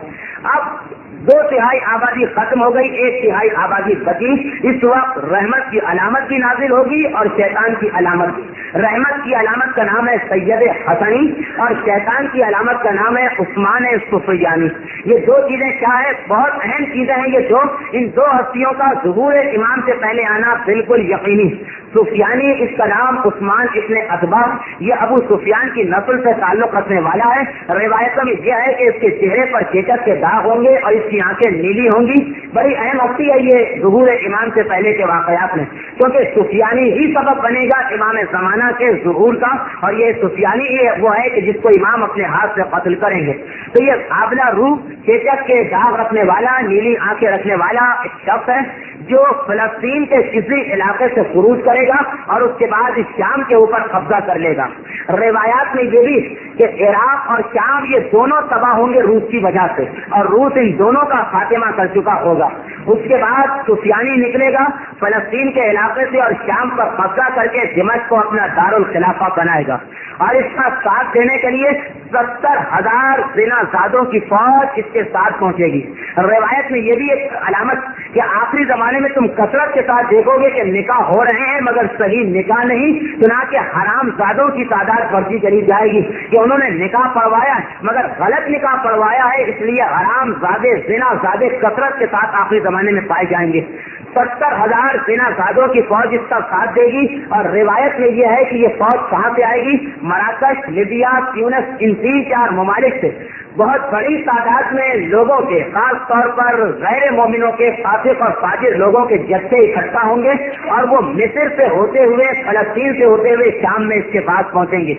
اب 2/3 آبادی ختم ہو گئی، 1/3 آبادی بچی. اس وقت رحمت کی علامت بھی نازل ہوگی اور شیطان کی علامت بھی. رحمت کی علامت کا نام ہے سید حسنی اور شیطان کی علامت کا نام ہے عثمان سفیانی. یہ دو چیزیں کیا ہے؟ بہت اہم چیزیں ہیں یہ دو. ان دو ہستیوں کا ظہور امام سے پہلے آنا بالکل یقینی. سفیانی اس کا نام عثمان ابن اتبا، یہ ابو سفیان کی نسل سے تعلق رکھنے والا ہے. روایتوں میں یہ ہے کہ اس کے چہرے پر چیچک کے داغ ہوں گے اور اس کی آنکھیں نیلی ہوں گی. بڑی اہم ہستی ہے یہ ظہور امام سے پہلے کے واقعات میں، کیونکہ سفیانی ہی سبب بنے گا امام زمانہ کے ظہور کا، اور یہ سفیانی ہی وہ ہے کہ جس کو امام اپنے ہاتھ سے قتل کریں گے. تو یہ قابلہ روح چیچک کے داغ رکھنے والا، نیلی آنکھیں رکھنے والا ایک شخص ہے جو فلسطین کے کسی علاقے سے خروج کرے گا اور اس کے بعد اس شام کے اوپر قبضہ کر لے گا. روایات میں یہ بھی کہ عراق اور شام یہ دونوں تباہ ہوں گے روس کی وجہ سے، اور روس ان دونوں کا خاتمہ کر چکا ہوگا. اس کے بعد سفیانی نکلے گا فلسطین کے علاقے سے اور شام پر قبضہ کر کے دمشق کو اپنا دارالخلافہ بنائے گا، اور اس کا ساتھ دینے کے لیے 70,000 زنا زادوں کی فوج اس کے ساتھ پہنچے گی. روایت میں یہ بھی ایک علامت کہ آخری زمانے میں تم کثرت کے ساتھ دیکھو گے کہ نکاح ہو رہے ہیں مگر صحیح نکاح نہیں، چنانچہ حرام زادوں کی تعداد بڑھتی چلی جائے گی کہ انہوں نے نکاح پڑھوایا ہے مگر غلط نکاح پڑھوایا ہے، اس لیے حرام زادے زنا زادے کثرت کے ساتھ آخری زمانے میں پائے جائیں گے. 70,000 زنا زادوں کی فوج اس کا ساتھ دے گی. اور روایت میں یہ ہے کہ یہ فوج کہاں سے آئے گی؟ مراکش، لیبیا، تیونس، ان 3-4 ممالک سے بہت بڑی تعداد میں لوگوں کے، خاص طور پر غیر مومنوں کے، فاسق اور فاجر لوگوں کے جتھے اکٹھا ہوں گے اور وہ مصر سے ہوتے ہوئے، فلسطین سے ہوتے ہوئے شام میں اس کے پاس پہنچیں گے.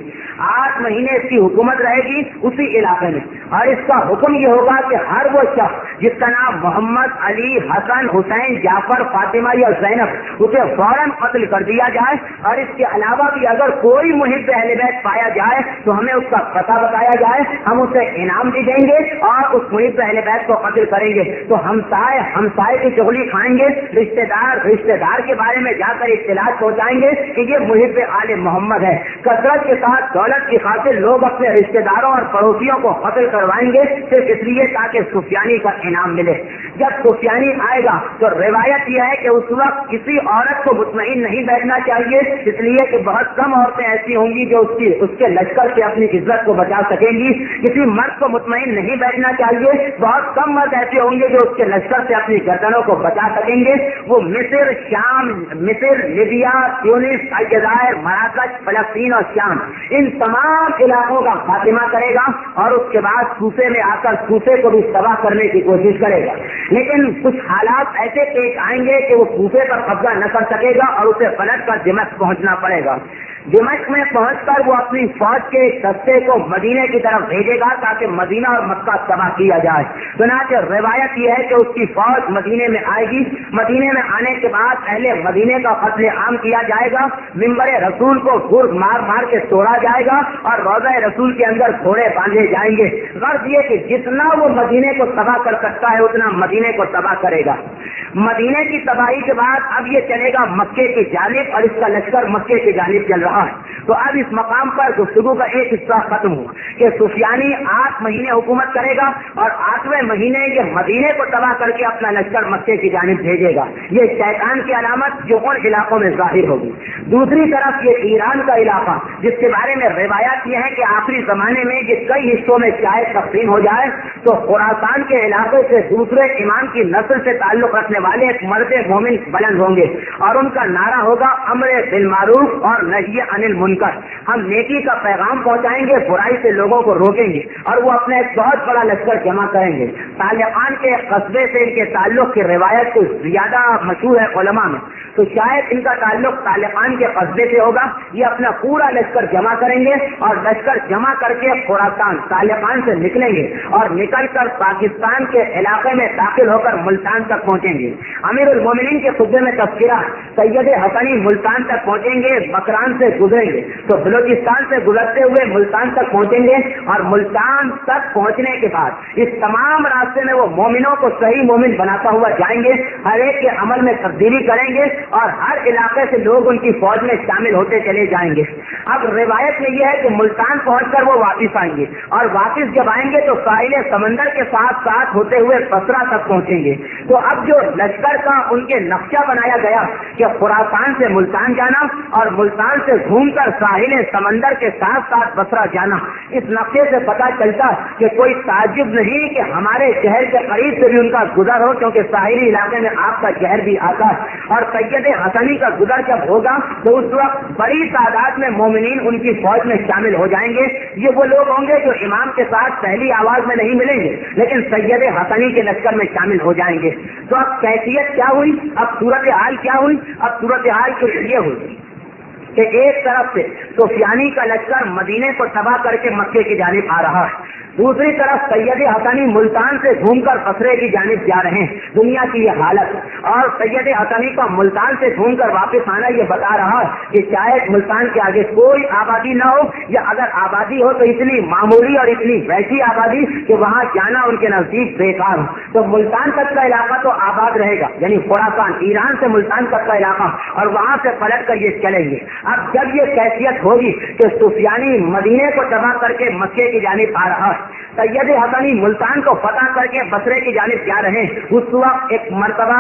8 مہینے اس کی حکومت رہے گی اسی علاقے میں، اور اس کا حکم یہ ہوگا کہ ہر وہ شخص جس کا نام محمد، علی، حسن، حسین، جعفر، فاطمہ یا زینب، اسے فوراً قتل کر دیا جائے. اور اس کے علاوہ بھی اگر کوئی محب اہل بیت پایا جائے تو ہمیں اس کا پتہ بتایا جائے، ہم اسے انعام بھی دیں گے اور اس محب اہل بیت کو قتل کریں گے. تو ہمسائے کی چغلی کھائیں گے، رشتہ دار کے بارے میں جا کر اطلاع پہنچائیں گے کہ یہ محب آل محمد ہے. کثرت کے ساتھ دولت کی خاطر لوگ اپنے رشتہ داروں اور پڑوسیوں کو قتل کروائیں گے صرف اس لیے تاکہ سفیانی کا انعام ملے. جب سفیانی آئے گا تو روایت یہ ہے کہ اس وقت کسی عورت کو مطمئن نہیں بیٹھنا چاہیے، اس لیے کہ بہت کم عورتیں ایسی ہوں گی جو اس کے لشکر سے اپنی عزت کو بچا سکیں گی. کسی مرد کو مطمئن نہیں بیٹھنا چاہیے، بہت کم مرد ایسے ہوں گے جو اس کے لشکر سے اپنی گردنوں کو بچا سکیں گے. وہ مصر، شام، مصر، لیبیا، تیونس، الجزائر، مراکش، فلسطین اور شام، ان تمام علاقوں کا خاتمہ کرے گا اور اس کے بعد کوفے میں آ کر کوفے کو بھی تباہ کرنے کی کوشش کرے گا. لیکن کچھ حالات ایسے پیش آئیں گے کہ وہ کوفے پر قبضہ نہ کر سکے گا اور اسے پلٹ کر دمشق پہنچنا پڑے گا. دمشق میں پہنچ کر وہ اپنی فوج کے ایک دستے کو مدینے کی طرف بھیجے گا تاکہ مدینہ اور مکہ تباہ کیا جائے. چنانچہ روایت یہ ہے کہ اس کی فوج مدینے میں آئے گی. مدینے میں آنے کے بعد پہلے مدینے کا قتل عام کیا جائے گا، ممبر رسول کو گرد مار مار کے توڑا جائے گا اور روضہ رسول کے اندر گھوڑے باندھے جائیں گے. غرض یہ کہ جتنا وہ مدینے کو تباہ کر سکتا ہے اتنا مدینے کو تباہ کرے گا. مدینے کی تباہی کے بعد اب یہ چلے گا مکے کی جانب اور اس کا لشکر مکے کی جانب چل رہا ہے. تو اب اس مقام پر گفتگو کا ایک حصہ ختم ہوا کہ سفیانی 8 مہینے حکومت کرے گا اور 8ویں مہینے یہ مدینے کو تباہ کر کے اپنا لشکر مکے کی جانب بھیجے گا. یہ شیطان کی علامت جو ان علاقوں میں ظاہر ہوگی. دوسری طرف یہ ایران کا علاقہ جس کے بارے میں روایات یہ ہے کہ آخری زمانے میں یہ کئی حصوں میں شاید تقسیم ہو جائے تو خراسان کے علاقے سے دوسرے امام کی نسل سے تعلق رکھنے والے ایک مرد مومن بلند ہوں گے اور ان کا نعرہ ہوگا امر بالمعروف اور نہی عن المنکر. ہم نیکی کا پیغام پہنچائیں گے، برائی سے لوگوں کو روکیں گے اور وہ اپنا ایک بہت بڑا لشکر جمع کریں گے. طالقان کے قصبے سے ان کے تعلق کی روایت کچھ زیادہ مشہور ہے علماء میں، تو شاید ان کا تعلق طالقان کے قصبے سے ہوگا. یہ اپنا پورا لشکر جمع کریں گے اور لشکر جمع کر کے خراسان طالقان سے نکلیں گے اور نکل کر پاکستان کے علاقے میں داخل ہو کر ملتان تک پہنچیں گے. امیر المومنین کے خطبے میں تذکرہ سید حسنی ملتان تک پہنچیں گے، بکران سے گزریں گے تو بلوچستان سے گزرتے ہوئے ملتان تک پہنچیں گے، اور ملتان تک پہنچنے کے بعد اس تمام راستے میں وہ مومنوں کو صحیح مومن بناتا ہوا جائیں گے، ہر ایک کے عمل میں تبدیلی کریں گے، اور ہر علاقے سے لوگ ان کی فوج میں شامل ہوتے چلے جائیں گے۔ اب روایت میں یہ ہے کہ ملتان پہنچ کر وہ واپس آئیں گے، اور واپس جب آئیں گے تو ساحل سمندر کے ساتھ ساتھ ہوتے ہوئے بصرہ تک پہنچیں گے۔ تو اب جو لشکر کا ان کے نقشہ بنایا گیا کہ خراسان سے ملتان جانا اور ملتان سے گھوم کر ساحل سمندر کے ساتھ ساتھ بصرہ جانا، اس نقشے سے پتہ چلتا کہ کوئی تعجب نہیں کہ ہمارے شہر کے قریب سے بھی ان کا گزر ہو، کیونکہ ساحلی علاقے میں آپ کا شہر بھی آتا ہے، اور سید حسنی کا گزر جب ہوگا تو اس وقت بڑی تعداد میں مومنین ان کی فوج میں شامل ہو جائیں گے۔ یہ وہ لوگ ہوں گے جو امام کے ساتھ پہلی آواز میں نہیں ملیں گے، لیکن سید حسنی کے لشکر میں شامل ہو جائیں گے۔ تو اب کیفیت کیا ہوئی، اب صورتحال کیا ہوئی؟ اب صورتحال کچھ یہ ہوئی کہ ایک طرف سے سفیانی کا لشکر مدینے کو تباہ کر کے مکے کی جانب آ رہا ہے، دوسری طرف سید حسنی ملتان سے گھوم کر بصرے کی جانب جا رہے ہیں۔ دنیا کی یہ حالت، اور سید حسنی کا ملتان سے گھوم کر واپس آنا یہ بتا رہا ہے کہ شاید ملتان کے آگے کوئی آبادی نہ ہو، یا اگر آبادی ہو تو اتنی معمولی اور اتنی ویسی آبادی کہ وہاں جانا ان کے نزدیک بیکار ہو۔ تو ملتان تک کا علاقہ تو آباد رہے گا، یعنی خراسان، ایران سے ملتان تک کا علاقہ، اور وہاں سے پلٹ کر یہ چلیں گے۔ اب جب یہ کیفیت ہوگی کہ سفیانی مدینے کو تباہ کر کے مکے کی جانب آ رہا ہے، سید حسنی ملتان کو فتح کر کے بصرے کی جانب جا رہے ہیں، اس وقت ایک مرتبہ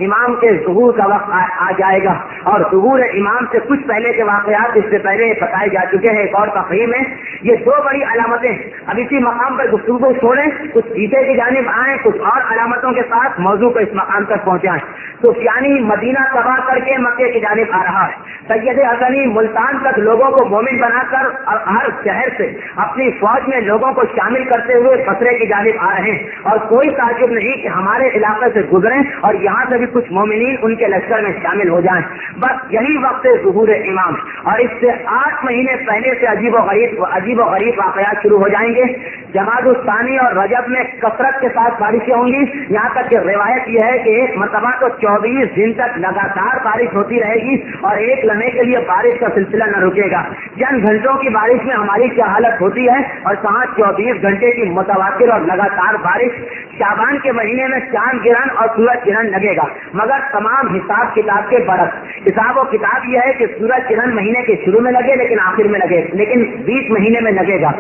امام کے ظہور کا وقت آ جائے گا، اور ظہور امام سے کچھ پہلے کے واقعات اس سے پہلے بتائے جا چکے ہیں ایک اور تقریب میں۔ یہ دو بڑی علامتیں اب اسی مقام پر گفتگو کو چھوڑیں، کچھ پیچھے کی جانب آئیں، کچھ اور علامتوں کے ساتھ موضوع کو اس مقام تک پہنچائیں۔ سفیانی مدینہ تباہ کر کے مکے کی جانب آ رہا ہے، سید حسنی ملتان تک لوگوں کو مومن بنا کر اور ہر شہر سے اپنی فوج میں لوگوں کو شامل کرتے ہوئے بصرے کی جانب آ رہے ہیں، اور کوئی تعجب نہیں کہ ہمارے علاقے سے گزریں اور یہاں سے بھی کچھ مومنین ان کے لشکر میں شامل ہو جائیں۔ بس یہی وقت ظہور امام، اور اس سے 8 مہینے پہلے سے عجیب و غریب واقعات شروع ہو جائیں گے۔ جمادی الثانی اور رجب میں کثرت کے ساتھ بارشیں ہوں گی، یہاں تک کہ روایت یہ ہے کہ ایک مرتبہ تو 24 دن تک لگاتار بارش ہوتی رہے گی، اور ایک لمحے کے لیے بارش کا سلسلہ نہ رکے گا۔ چند گھنٹوں کی بارش میں ہماری کیا حالت ہوتی ہے، اور 24 گھنٹے کی متواتر اور لگاتار بارش۔ شعبان کے مہینے میں چاند گرہن اور سورج گرہن لگے گا، مگر تمام حساب کتاب کے برعکس۔ حساب و کتاب یہ ہے کہ سورج گرہن مہینے کے شروع میں لگے لیکن آخر میں لگے، لیکن 20 مہینے میں لگے گا،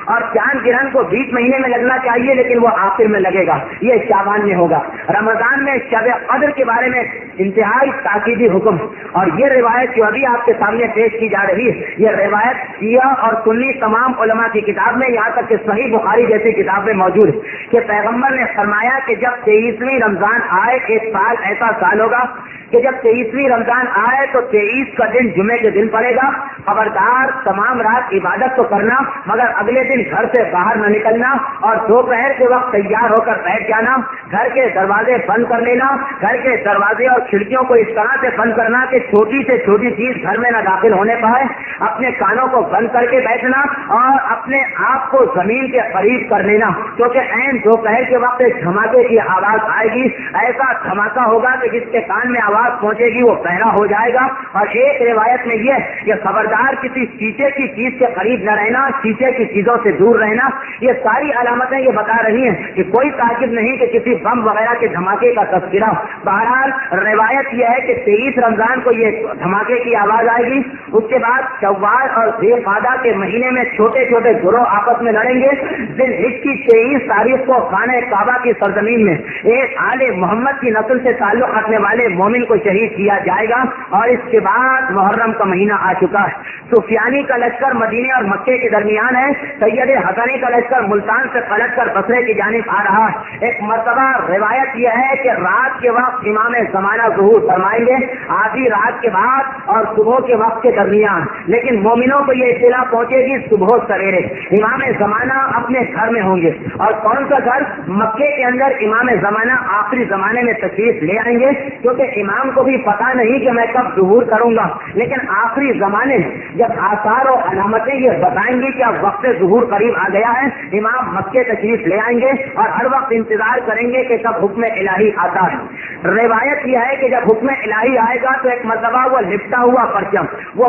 اور چاند گرہن کو 20 مہینے میں لگنا چاہیے لیکن وہ آخر میں لگے گا۔ یہ شعبان میں ہوگا۔ رمضان میں شب قدر کے بارے میں انتہائی تاکیدی حکم، اور یہ روایت جو ابھی آپ کے سامنے پیش کی جا رہی ہے، یہ روایت شیعہ اور سنی تمام علماء کی کتاب میں، یہاں تک کہ صحیح بخاری جیسی کتاب میں موجود ہے کہ پیغمبر نے فرمایا کہ جب 23ویں رمضان آئے، ایک سال ایسا سال ہوگا کہ جب 23ویں رمضان آئے تو 23 کا دن جمعے کے دن پڑے گا، خبردار تمام رات عبادت تو کرنا مگر اگلے دن گھر سے باہر نہ نکلنا، اور دوپہر کے وقت تیار ہو کر بیٹھ جانا، گھر کے دروازے بند کر لینا، گھر کے دروازے اور کھڑکیوں کو اس طرح سے بند کرنا کہ چھوٹی سے چھوٹی چیز گھر میں نہ داخل ہونے پائے، اپنے کانوں کو بند کر کے بیٹھنا، اور اپنے آپ کو زمین کے قریب کر لینا، کیونکہ عین دوپہر کے وقت دھماکے کی آواز آئے گی، ایسا دھماکہ ہوگا کہ جس کے کان میں آواز پہنچے گی وہ بہرا ہو جائے گا۔ اور ایک روایت میں یہ کہ خبردار کسی شیشے کی چیز کے قریب نہ رہنا، شیشے کی چیزوں سے دور رہنا۔ یہ ساری علامتیں یہ بتا رہی ہیں کہ کوئی تعجب نہیں کہ کسی بم وغیرہ کے دھماکے کا تذکرہ۔ بہرحال روایت یہ ہے کہ 23 رمضان کو یہ دھماکے کی آواز آئے گی، اس کے بعد شوال اور ذی القعدہ کے مہینے میں چھوٹے چھوٹے گروہ آپس میں لڑیں گے۔ ذی الحجہ کی 23 تاریخ کو خانہ کعبہ کی سرزمین میں ایک آل محمد کی نسل سے تعلق رکھنے والے مومن کو شہید کیا جائے گا، اور اس کے بعد محرم کا مہینہ آ چکا ہے۔ سفیانی کا لشکر مدینے اور مکے کے درمیان ہے، سید حسنی کا لشکر ملتان سے پلٹ کر بصرے کی جانب آ رہا ہے۔ ایک مرتبہ روایت یہ ہے کہ رات کے وقت امام زمانہ ظہور فرمائیں گے، آدھی رات کے بعد اور صبح کے وقت کے درمیان، لیکن مومنوں کو یہ اطلاع پہنچے گی صبح سویرے۔ امام زمانہ اپنے گھر میں ہوں گے، اور کون سا گھر؟ مکے کے اندر امام زمانہ آخری زمانے میں تشریف لے آئیں گے، کیونکہ امام کو بھی پتا نہیں کہ میں کب ظہور کروں گا، لیکن آخری زمانے میں جب آثار و علامتیں یہ بتائیں گی کہ اب وقت ظہور قریب آ گیا ہے، امام مکے تشریف لے آئیں گے، اور ہر وقت انتظار کریں گے کہ کب حکم الہی آتا ہے۔ روایت یہ ہے کہ جب حکم الہی آئے گا تو ایک مرتبہ وہ لپٹا ہوا پرچم، وہ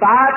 7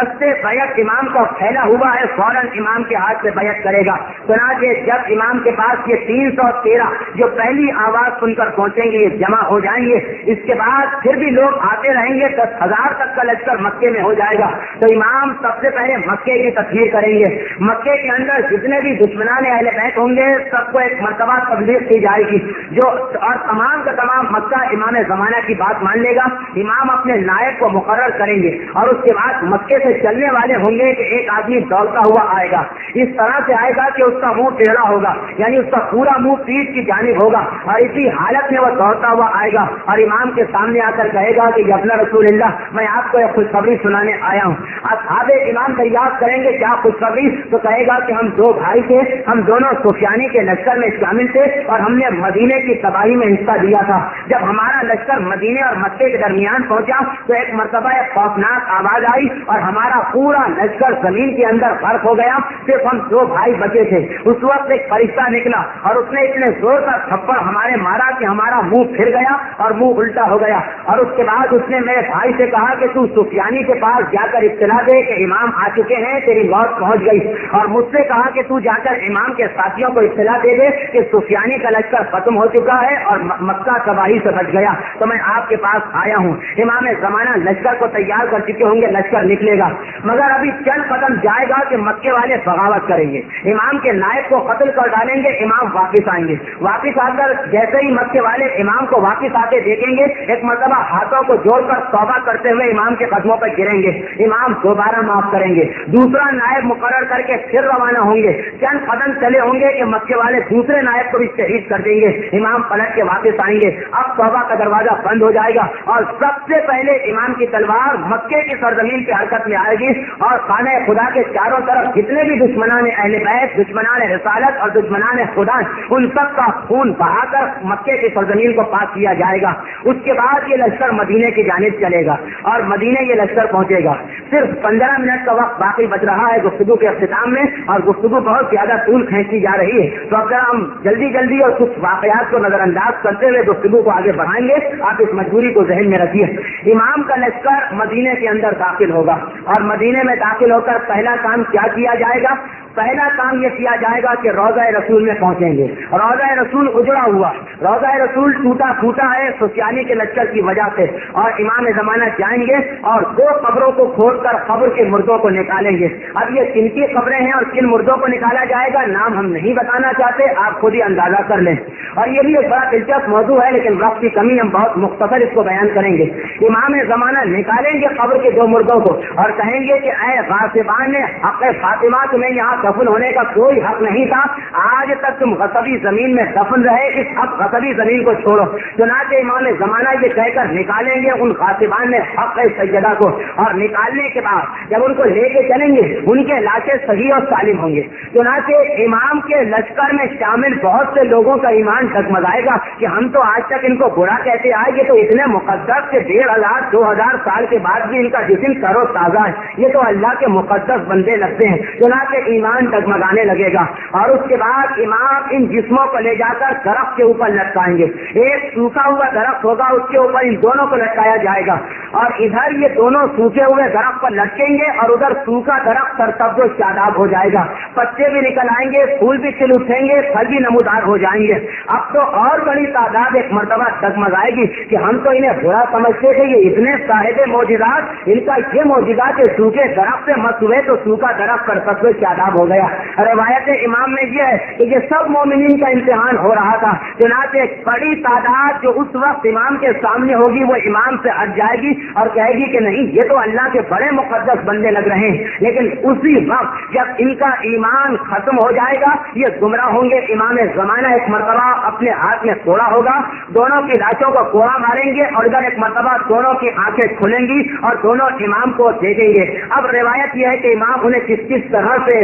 دستے بیعت امام کا پھیلا ہوا ہے فوراً امام کے ہاتھ سے بیعت کرے گا. چنانچہ جب امام کے پاس یہ 313 جو پہلی آواز سن کر پہنچیں گے یہ جمع ہو جائیں گے. اس کے بعد پھر بھی لوگ آتے رہیں گے, 10,000 تک کا لشکر مکے میں ہو جائے گا. تو امام سب سے پہلے مکے کی تطہیر کریں گے. مکے کے اندر جتنے بھی دشمنان اہل بیت ہوں گے سب کو ایک مرتبہ تبلیغ کی جائے گی, جو اور تمام کا تمام مکہ امام زمانہ کی بات مان لے گا. امام اپنے نائب کو مقرر کریں گے اور اس کے بعد مکے سے چلنے والے ہوں گے کہ ایک آدمی دوڑتا ہوا آئے گا. اس طرح سے آئے گا کہ اس کا منہ ٹیڑھا ہوگا, یعنی اس کا پورا منہ پیٹھ کی جانب ہوگا, اور اسی حالت میں وہ دوڑتا ہوا آئے گا اور امام کے سامنے آ کر کہے گا کہ یبن رسول اللہ, میں آپ کو ایک خوشخبری سنانے آیا ہوں. اصحاب امام دریافت کریں گے کیا خوشخبری؟ تو کہے گا کہ ہم 2 بھائی تھے, ہم دونوں سفیانی کے لشکر میں شامل تھے اور ہم نے مدینے کی تباہی میں حصہ دیا تھا. جب ہمارا لشکر مدینے اور مکے کے درمیان پہنچا تو ایک مرتبہ ایک خوفناک آواز آئی اور ہمارا پورا لشکر زمین کے اندر غرق ہو گیا. صرف ہم 2 بھائی بچے تھے. اس وقت ایک فرشتہ نکلا اور اس نے اتنے زور کا تھپڑ ہمارے مارا کہ ہمارا منہ پھر گیا اور منہ الٹا ہو گیا. اور اس کے بعد اس نے میرے بھائی سے کہا کہ تو سفیانی کے پاس جا کر اطلاع دے کہ امام آ چکے ہیں, تیری موت پہنچ گئی. اور مجھ سے کہا کہ تو جا کر امام کے ساتھیوں کو اطلاع دے دے کہ سفیانی کا لشکر ختم ہو چکا ہے اور مکہ تباہی سے بچ گیا. تو میں آپ کے پاس آیا ہوں. امام زمانہ لشکر کو تیار کر چکے ہوں گے, لشکر نکلے گا, مگر ابھی چند قدم جائے گا کہ مکے والے بغاوت کریں گے, امام کے نائب کو قتل کر ڈالیں گے. امام واپس آئیں گے. واپس آ کر جیسے ہی مکے والے امام کو واپس آتے دیکھیں گے ایک مرتبہ ہاتھوں کو جوڑ کر توبہ کرتے ہوئے امام کے قدموں پر گریں گے. امام دوبارہ معاف کریں گے. دوسرا نائب مقرر کر کے پھر روانہ ہوں گے. چند قدم چلے ہوں گے کہ مکے والے دوسرے نائب کو بھی شہید کر دیں گے. امام پلٹ کے واپس آئیں گے. اب توبہ کا دروازہ بند ہو جائے گا اور سب سے پہلے امام کی تلوار مکے کی سرزمین کی حرکت میں آئے گی اور خانہ خدا کے چاروں طرف جتنے بھی دشمنان اہل بیت, دشمنان رسالت اور دشمنان خدا, ان سب کا خون بہا کر مکے کی سرزمین کو پاک کیا جائے گا. اس کے بعد یہ لشکر مدینے کی جانب چلے گا اور مدینے یہ لشکر پہنچے گا. صرف 15 منٹ کا وقت باقی بچ رہا ہے گفتگو کے اختتام میں, اور گفتگو بہت زیادہ طول کھینچی جا رہی ہے. تو اگر ہم جلدی اور کچھ واقعات کو نظر انداز کرتے ہوئے گفتگو کو آگے بڑھائیں گے, آپ اس مجبوری کو ذہن میں رکھیے. امام کا لشکر مدینے کے اندر داخل ہوگا اور مدینے میں داخل ہو کر پہلا کام کیا کیا جائے گا؟ پہلا کام یہ کیا جائے گا کہ روضہ رسول میں پہنچیں گے. روضہ رسول اجڑا ہوا, روضہ رسول ٹوٹا پھوٹا ہے سفیانی کے لشکر کی وجہ سے, اور امام زمانہ جائیں گے اور 2 قبروں کو کھود کر قبر کے مردوں کو نکالیں گے. اب یہ کن کی قبریں ہیں اور کن مردوں کو نکالا جائے گا نام ہم نہیں بتانا چاہتے, آپ خود ہی اندازہ کر لیں. اور یہ بھی ایک بڑا دلچسپ موضوع ہے لیکن وقت کی کمی, ہم بہت مختصر اس کو بیان کریں گے. امام زمانہ نکالیں گے قبر کے 2 مردوں کو اور کہیں گے کہ اے غاصبان حق فاطمہ, تمہیں یہاں دفن ہونے کا کوئی حق نہیں تھا, آج تک تم غصبی زمین میں دفن رہے, اس حق غصبی زمین کو چھوڑو. چنانچہ امام زمانہ یہ کہہ کر نکالیں گے ان غاصبان نے حق سیدہ کو, اور نکالنے کے بعد جب ان کو لے کے چلیں گے ان کے لاشیں صحیح اور سالم ہوں گے. چنانچہ امام کے لشکر میں شامل بہت سے لوگوں کا ایمان ڈگمگائے گا کہ ہم تو آج تک ان کو برا کہتے آئے, یہ تو اتنے مقدس کہ 1500-2000 سال کے بعد بھی ان کا جسم تر و تازہ ہے, یہ تو اللہ کے مقدس بندے لگتے ہیں. چنانچہ ایمان ڈگمگانے لگے گا اور اس کے بعد امام ان جسموں کو لے جا کر درخت کے اوپر لٹکائیں گے. ایک سوکھا ہوا درخت ہوگا, اس کے اوپر ان دونوں کو لٹکایا جائے گا اور ادھر یہ دونوں سوکھے ہوئے درخت پر لٹکیں گے اور ادھر سوکھا درخت سرسبز و شاداب ہو جائے گا, پتے بھی نکل آئیں گے, پھول بھی کھل اٹھیں گے, پھل بھی نمودار ہو جائیں گے. اب تو اور بڑی تعداد ایک مرتبہ ڈگمگائے گی کہ ہم تو انہیں برا سمجھتے تھے, یہ اتنے صاحب معجزات, ان کا یہ معجزات کہ سوکھے درخت سے مت ہوئے تو سوکھا درخت سرسبز و شاداب ہو گیا. روایت امام میں یہ ہے کہ یہ سب مومنین کا امتحان ہو رہا تھا. چنانچہ ایک بڑی تعداد جو اس وقت امام کے سامنے ہوگی وہ امام سے ہٹ جائے گی اور کہے گی کہ نہیں, یہ تو اللہ کے بڑے مقدس بندے لگ رہے ہیں. لیکن اسی وقت جب ان کا ایمان ختم ہو جائے گا یہ گمراہ ہوں گے. امام زمانہ ایک مرتبہ اپنے ہاتھ میں کوڑا ہوگا, دونوں کی لاشوں کو کوڑا ماریں گے اور ادھر ایک مرتبہ دونوں کی آنکھیں کھلیں گی اور دونوں امام کو دیکھیں گے. اب روایت یہ ہے کہ امام انہیں کس طرح سے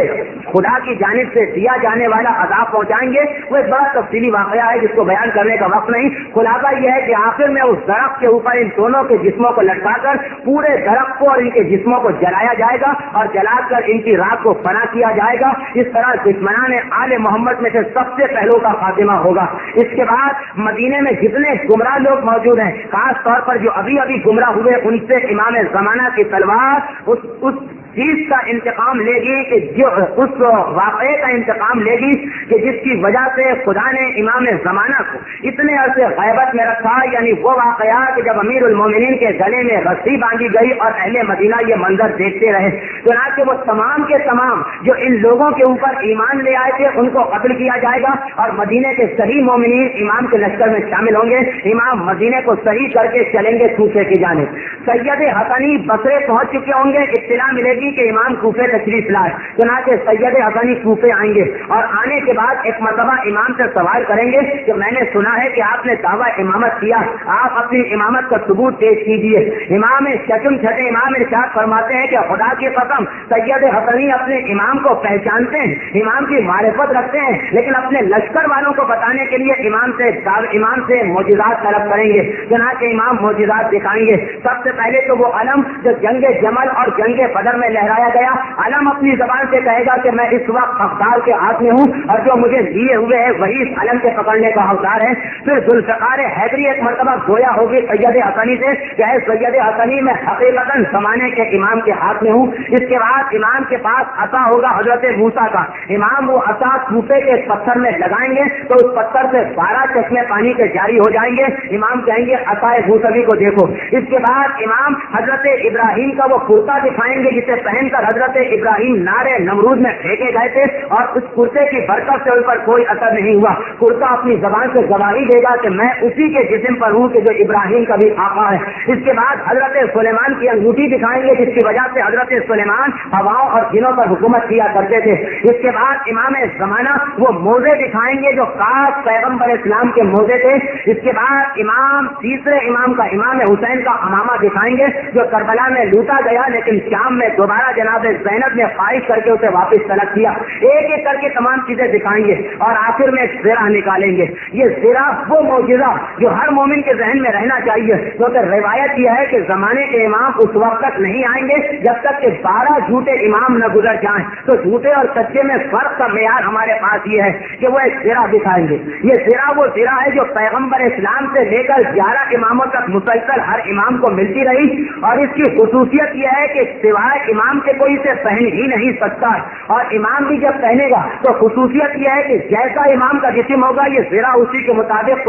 خدا کی جانب سے دیا جانے والا عذاب پہنچائیں گے, وہ ایک بڑا تفصیلی واقعہ ہے جس کو بیان کرنے کا وقت نہیں. خلاصہ یہ ہے کہ آخر میں اس درخت کے اوپر ان دونوں کے جسموں کو لٹکا کر پورے درخت کو اور ان کے جسموں کو جلایا جائے گا اور جلا کر ان کی رات کو فنا کیا جائے گا. اس طرح دشمنان آل محمد میں سے سب سے پہلو کا خاتمہ ہوگا. اس کے بعد مدینے میں جتنے گمراہ لوگ موجود ہیں, خاص طور پر جو ابھی گمراہ ہوئے, ان سے امام زمانہ کی تلوار اس چیز کا انتقام لے گی کہ جو اس واقعے کا انتقام لے گی کہ جس کی وجہ سے خدا نے امام زمانہ کو اتنے عرصے غیبت میں رکھا، یعنی وہ واقعہ کہ جب امیر المومنین کے گلے میں رسی باندھی گئی اور اہل مدینہ یہ منظر دیکھتے رہے، چنانچہ وہ تمام کے تمام جو ان لوگوں کے اوپر ایمان لے آئے تھے ان کو قتل کیا جائے گا، اور مدینے کے صحیح مومنین امام کے لشکر میں شامل ہوں گے، امام مدینے کو صحیح کر کے چلیں گے کوفے کی جانب۔ سید حسنی بصرے پہنچ چکے ہوں گے، اطلاع ملے گی کہ امام کوفے تشریف لائے، چنانچہ سید حسنی کوفے آئیں گے، اور آنے کے بعد ایک مرتبہ امام سے سوال کریں گے کہ میں نے سنا ہے کہ آپ نے دعویٰ امامت کیا، آپ اپنی امامت کا ثبوت پیش کیجیے۔ امام ششم چھٹے امام ارشاد فرماتے ہیں کہ خدا کی قسم سید حسنی اپنے امام کو پہچانتے ہیں، امام کی معرفت رکھتے ہیں، لیکن اپنے لشکر والوں کو بتانے کے لیے امام سے معجزات طلب کریں گے، چنانچہ امام معجزات دکھائیں گے۔ سب سے پہلے تو وہ علم جو جنگ جمل اور جنگ بدر میں لہرایا گیا، علم اپنی زبان سے کہے گا کہ میں اس وقت افطار کے ہاتھ میں ہوں، اور جو مجھے لیے ہوئے ہے وہی اس علم سے پکڑنے کا حقدار ہے۔ پھر ذوالفقار حیدری ایک مرتبہ گویا ہوگی سید حسنی سے کہ اے سید حسنی میں حقیقتاً زمانے کے امام کے ہاتھ میں ہوں۔ اس کے بعد امام کے پاس عصا ہوگا حضرت موسیٰ کا، امام وہ عصا کوفے کے پتھر میں لگائیں گے تو اس پتھر سے 12 چشمے پانی کے جاری ہو جائیں گے، امام کہیں گے عصائے موسوی کو دیکھو۔ اس کے بعد امام حضرت ابراہیم کا وہ کرتا دکھائیں گے جسے پہن کر حضرت ابراہیم نارے نمرود میں پھینکے گئے تھے، اور اس کرتے کی برکت سے ان پر کوئی اثر نہیں ہوا۔ کرتا اپنی زبان سے گواہی دے گا کہ میں اسی کے جسم پر ہوں کہ جو ابراہیم کا بھی آقا ہے۔ اس کے بعد حضرت سلیمان کی انگوٹھی دکھائیں گے جس کی وجہ سے حضرت سلیمان ہواؤں اور جنوں پر حکومت کیا کرتے تھے۔ اس کے بعد امام زمانہ وہ موزے دکھائیں گے جو خاص پیغمبر اسلام کے موزے تھے۔ اس کے بعد امام تیسرے امام کا امام حسین کا امامہ دکھائیں گے جو کربلا میں لوٹا گیا لیکن شام میں دوبارہ جناب زینب نے خواہش کر کے اسے واپس طلب کیا۔ ایک ایک کر کے تمام چیزیں دکھائیں گے اور آخر میں زرہ نکالیں گے۔ یہ زرہ وہ معجزہ جو ہر مومن کے ذہن میں رہنا چاہیے، کیونکہ روایت یہ ہے کہ زمانے کے امام اس وقت تک نہیں آئیں گے جب تک کہ 12 جھوٹے امام نہ گزر جائیں۔ تو جھوٹے اور سچے میں فرق کا معیار ہمارے پاس یہ ہے کہ وہ ایک زرہ دکھائیں گے۔ یہ زرہ وہ زرہ ہے جو پیغمبر اسلام سے لے کر 11 اماموں تک مسلسل ہر امام کو ملتی رہی، اور اس کی خصوصیت یہ ہے کہ سوائے امام کے کوئی اسے پہن ہی نہیں سکتا، اور امام بھی جب پہنے گا تو خصوصیت یہ ہے کہ جیسا امام کا جسم ہوگا یہ زرہ اسی کے مطابق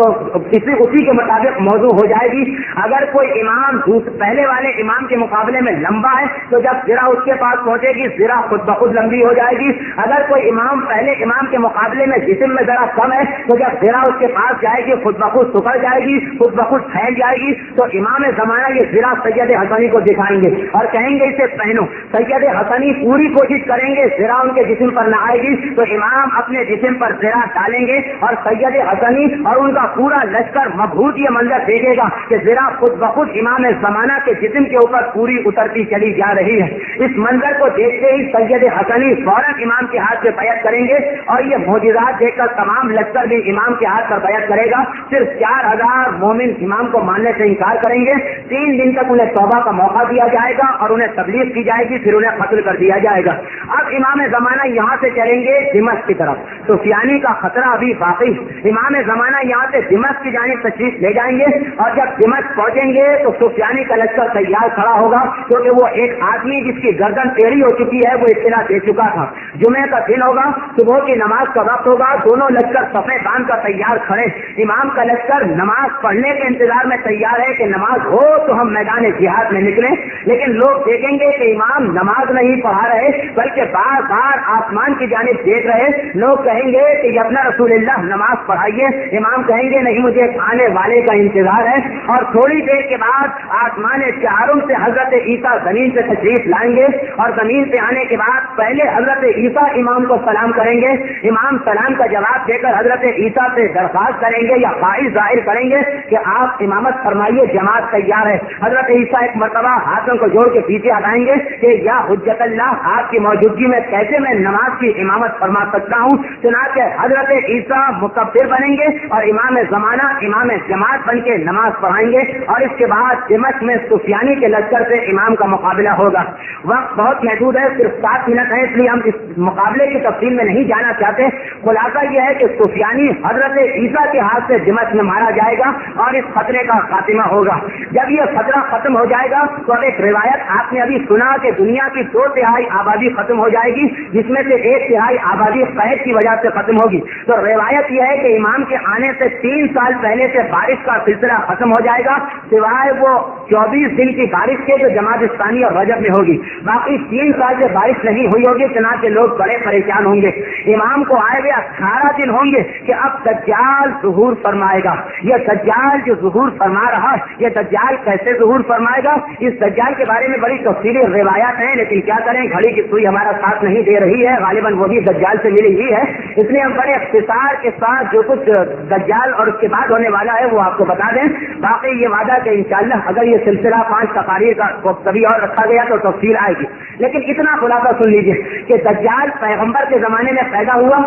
موضوع ہو جائے گی۔ اگر کوئی امام پہلے والے امام کے مقابلے میں لمبا ہے تو جب زرہ اس کے پاس پہنچے گی زرہ خود بخود لمبی ہو جائے گی۔ اگر کوئی امام پہلے امام کے مقابلے میں جسم میں ذرا کم ہے تو جب زرہ اس کے پاس جائے گی خود بخود سکڑ جائے گی، خود بخود پھیل جائے گی۔ تو امام زمانہ یہ زرہ سید حسنی کو دکھائیں گے اور کہیں گے اسے پہنو۔ سید حسنی پوری کوشش کریں گے زرہ ان کے جسم پر نہ آئے گی تو امام اپنے جسم پر زرہ ڈالیں گے، اور سید حسنی اور ان کا پورا لشکر مبہوت یہ منظر دیکھے گا کہ زرہ خود بخود امام زمانہ کے جسم کے اوپر پوری اترتی چلی جا رہی ہے۔ اس منظر کو دیکھتے ہی سید حسنی فوراً امام کے ہاتھ سے بیعت کریں گے، اور یہ معجزات دیکھ کر تمام لشکر بھی امام کے ہاتھ پر بیعت کرے گا۔ صرف 4000 مومن امام کو ماننے سے انکار کریں گے۔ 3 دن تک انہیں توبہ کا موقع دیا جائے گا اور انہیں تبلیغ کی جائے گی، پھر انہیں قتل کر دیا جائے گا۔ اب امام زمانہ یہاں سے چلیں گے دمشق کی طرف، سفیانی کا خطرہ ابھی باقی۔ امام زمانہ یہاں سے دمشق کی جانب تشریف لے جائیں گے، اور جب دمشق پہنچیں گے تو سفیانی کا لشکر تیار کھڑا ہوگا، کیونکہ وہ ایک آدمی جس کی گردن ٹیڑھی ہو چکی ہے وہ اطلاع دے چکا تھا۔ جمعے کا دن ہوگا، صبح کی نماز کا وقت ہوگا، دونوں لشکر صفیں باندھ کر تیار کھڑے۔ امام کا لشکر نماز پڑھنے کے انتظار میں تیار ہے کہ نماز ہو تو ہم میدان جہاد میں نکلیں، لیکن لوگ دیکھیں گے کہ امام نماز نہیں پڑھا رہے بلکہ بار بار آسمان کی جانب دیکھ رہے۔ لوگ کہیں گے کہ یا اپنا رسول اللہ نماز پڑھائیے، امام کہیں گے نہیں مجھے آنے والے کا انتظار ہے، اور تھوڑی دیر کے بعد آسمان چاروں سے حضرت عیسیٰ زمین سے تشریف لائیں گے، اور زمین پہ آنے کے بعد پہلے حضرت عیسیٰ امام کو سلام کریں گے۔ امام سلام کا جواب دے کر حضرت عیسیٰ سے درخواست کریں گے یا خواہش ظاہر کریں گے کہ آپ امامت فرمائیے، جماعت تیار ہے۔ حضرت عیسیٰ ایک مرتبہ ہاتھوں کو جوڑ کے پیچھے ہٹائیں گے کہ یا حجت اللہ، آپ کی موجودگی میں کیسے میں نماز کی امامت فرما سکتا ہوں۔ چنانچہ حضرت عیسیٰ مکبر بنیں گے اور امام زمانہ امام جماعت بن کے نماز پڑھائیں گے، اور اس کے بعد دمشق میں سفیانی کے لشکر سے امام کا مقابلہ ہوگا۔ وقت بہت محدود ہے، صرف 7 منٹ ہے، اس لیے ہم اس مقابلے کی تفصیل میں نہیں جانا چاہتے۔ خلاصہ یہ ہے کہ سفیانی حضرت عیسیٰ کے ہاتھ سے دمشق میں مارا جائے گا اور اس خطرے کا خاتمہ ہوگا۔ جب یہ خطرہ ختم ہو جائے گا تو ایک روایت آپ نے ابھی سنا کہ دنیا کی 2/3 آبادی ختم ہو جائے گی، جس میں سے 1/3 آبادی قحط کی وجہ سے ختم ہوگی۔ تو روایت یہ ہے کہ امام کے آنے سے 3 سال پہلے سے بارش کا سلسلہ ختم ہو جائے گا، سوائے وہ 24 دن کی بارش کے جو جماعت ثانی اور رجب میں ہوگی، باقی 3 سال سے بارش نہیں ہوئی ہوگی، چنانچہ لوگ بڑے پریشان ہوں گے۔ امام کو آئے ہوئے 18 دن ہوں گے کہ اب دجال ظہور فرمائے گا۔ یہ دجال جو ظہور فرما رہا ہے، یہ دجال کیسے ظہور فرمائے گا؟ اس دجال کے بارے میں بڑی تفصیلی روایات ہیں، لیکن کیا کریں، گھڑی کی سوئی ہمارا ساتھ نہیں دے رہی ہے، غالباً وہ بھی دجال سے ملی ہی ہے، اس لیے ہم بڑے اختصار کے ساتھ جو کچھ دجال اور اس کے بعد ہونے والا ہے وہ آپ کو بتا دیں۔ باقی یہ وعدہ کہ انشاءاللہ اگر یہ سلسلہ 5 تقاریر کا کبھی اور رکھا گیا تو تفصیل آئے گی، لیکن اتنا خلاصہ سن لیجیے کہ دجال پیغمبر کے زمانے میں پیدا ہوا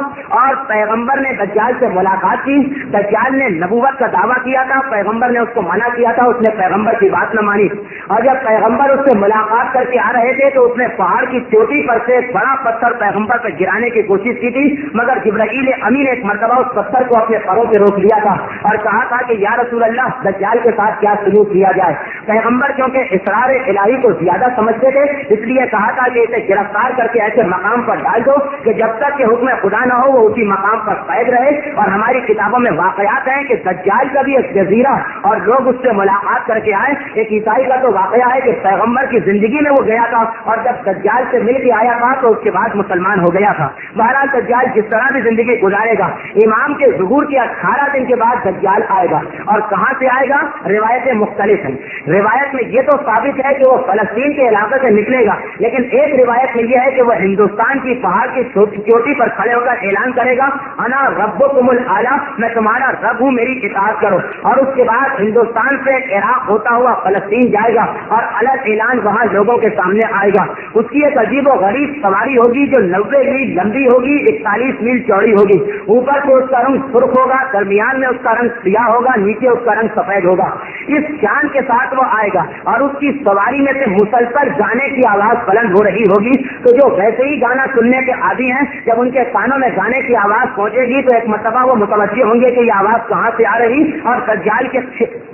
اور پیغمبر نے دجال سے ملاقات کی، دجال نے نبوت کا دعویٰ کیا تھا، پیغمبر نے اس کو منع کیا تھا، اس نے پیغمبر کی بات نہ مانی، اور جب پیغمبر اس سے ملاقات کر کے آ رہے تھے تو اس نے پہاڑ کی چوٹی پر سے ایک بڑا پتھر پیغمبر پہ گرانے کی کوشش کی تھی، مگر جبرائیل امین ایک مرتبہ اس پتھر کو اپنے پروں پہ روک لیا تھا اور کہا تھا کہ یا رسول اللہ دجال کے ساتھ کیا سلوک کیا جائے۔ پیغمبر کیونکہ اسرار الہی کو زیادہ سمجھتے تھے، اس لیے کہا تھا کہ اسے گرفتار کر کے ایسے مقام پر ڈال دو کہ جب تک کہ حکم خدا نہ ہو وہ اسی مقام پر قید رہے۔ اور ہماری کتابوں میں واقعات ہیں کہ دجال کا بھی ایک جزیرہ اور لوگ اس سے ملاقات کر کے آئے۔ ایک عیسائی کا تو واقعہ ہے کہ پیغمبر کی زندگی میں وہ گیا تھا اور جب دجال سے مل کے آیا تھا تو اس کے بعد مسلمان ہو گیا تھا۔ بہرحال دجال جس طرح بھی زندگی گزارے گا، امام کے ظہور کے 18 دن کے بعد دجال آئے گا، اور کہاں سے آئے گا؟ روایتیں مختلف ہیں۔ روایت میں یہ تو ثابت ہے کہ وہ فلسطین کے علاقے سے نکلے گا، لیکن ایک روایت میں یہ ہے کہ وہ ہندوستان کی پہاڑ کی چوٹی پر کھڑے ہو کر اعلان کرے گا انا ربکم الاعلی، میں تمہارا رب ہوں، میری اطاعت کرو، اور اس کے بعد ہندوستان سے عراق ہوتا ہوا فلسطین جائے گا اور الگ اعلان وہاں لوگوں کے سامنے آئے گا۔ اس کی ایک عجیب و غریب سواری ہوگی جو 90 میل لمبی ہوگی، 41 میل چوڑی ہوگی، اوپر سے اس کا رنگ سرخ ہوگا، درمیان میں اس کا رنگ سیاہ ہوگا، نیچے اس کا رنگ سفید ہوگا۔ اس شان کے ساتھ وہ آئے گا اور اس کی سواری میں سے مسلسل گانے کی آواز بلند ہو رہی ہوگی، تو جو ویسے ہی گانا سننے کے عادی ہیں جب ان کے کانوں میں گانے کی آواز پہنچے گی تو ایک مرتبہ وہ متوجہ ہوں گے کہ یہ آواز کہاں سے آ رہی، اور دجال کے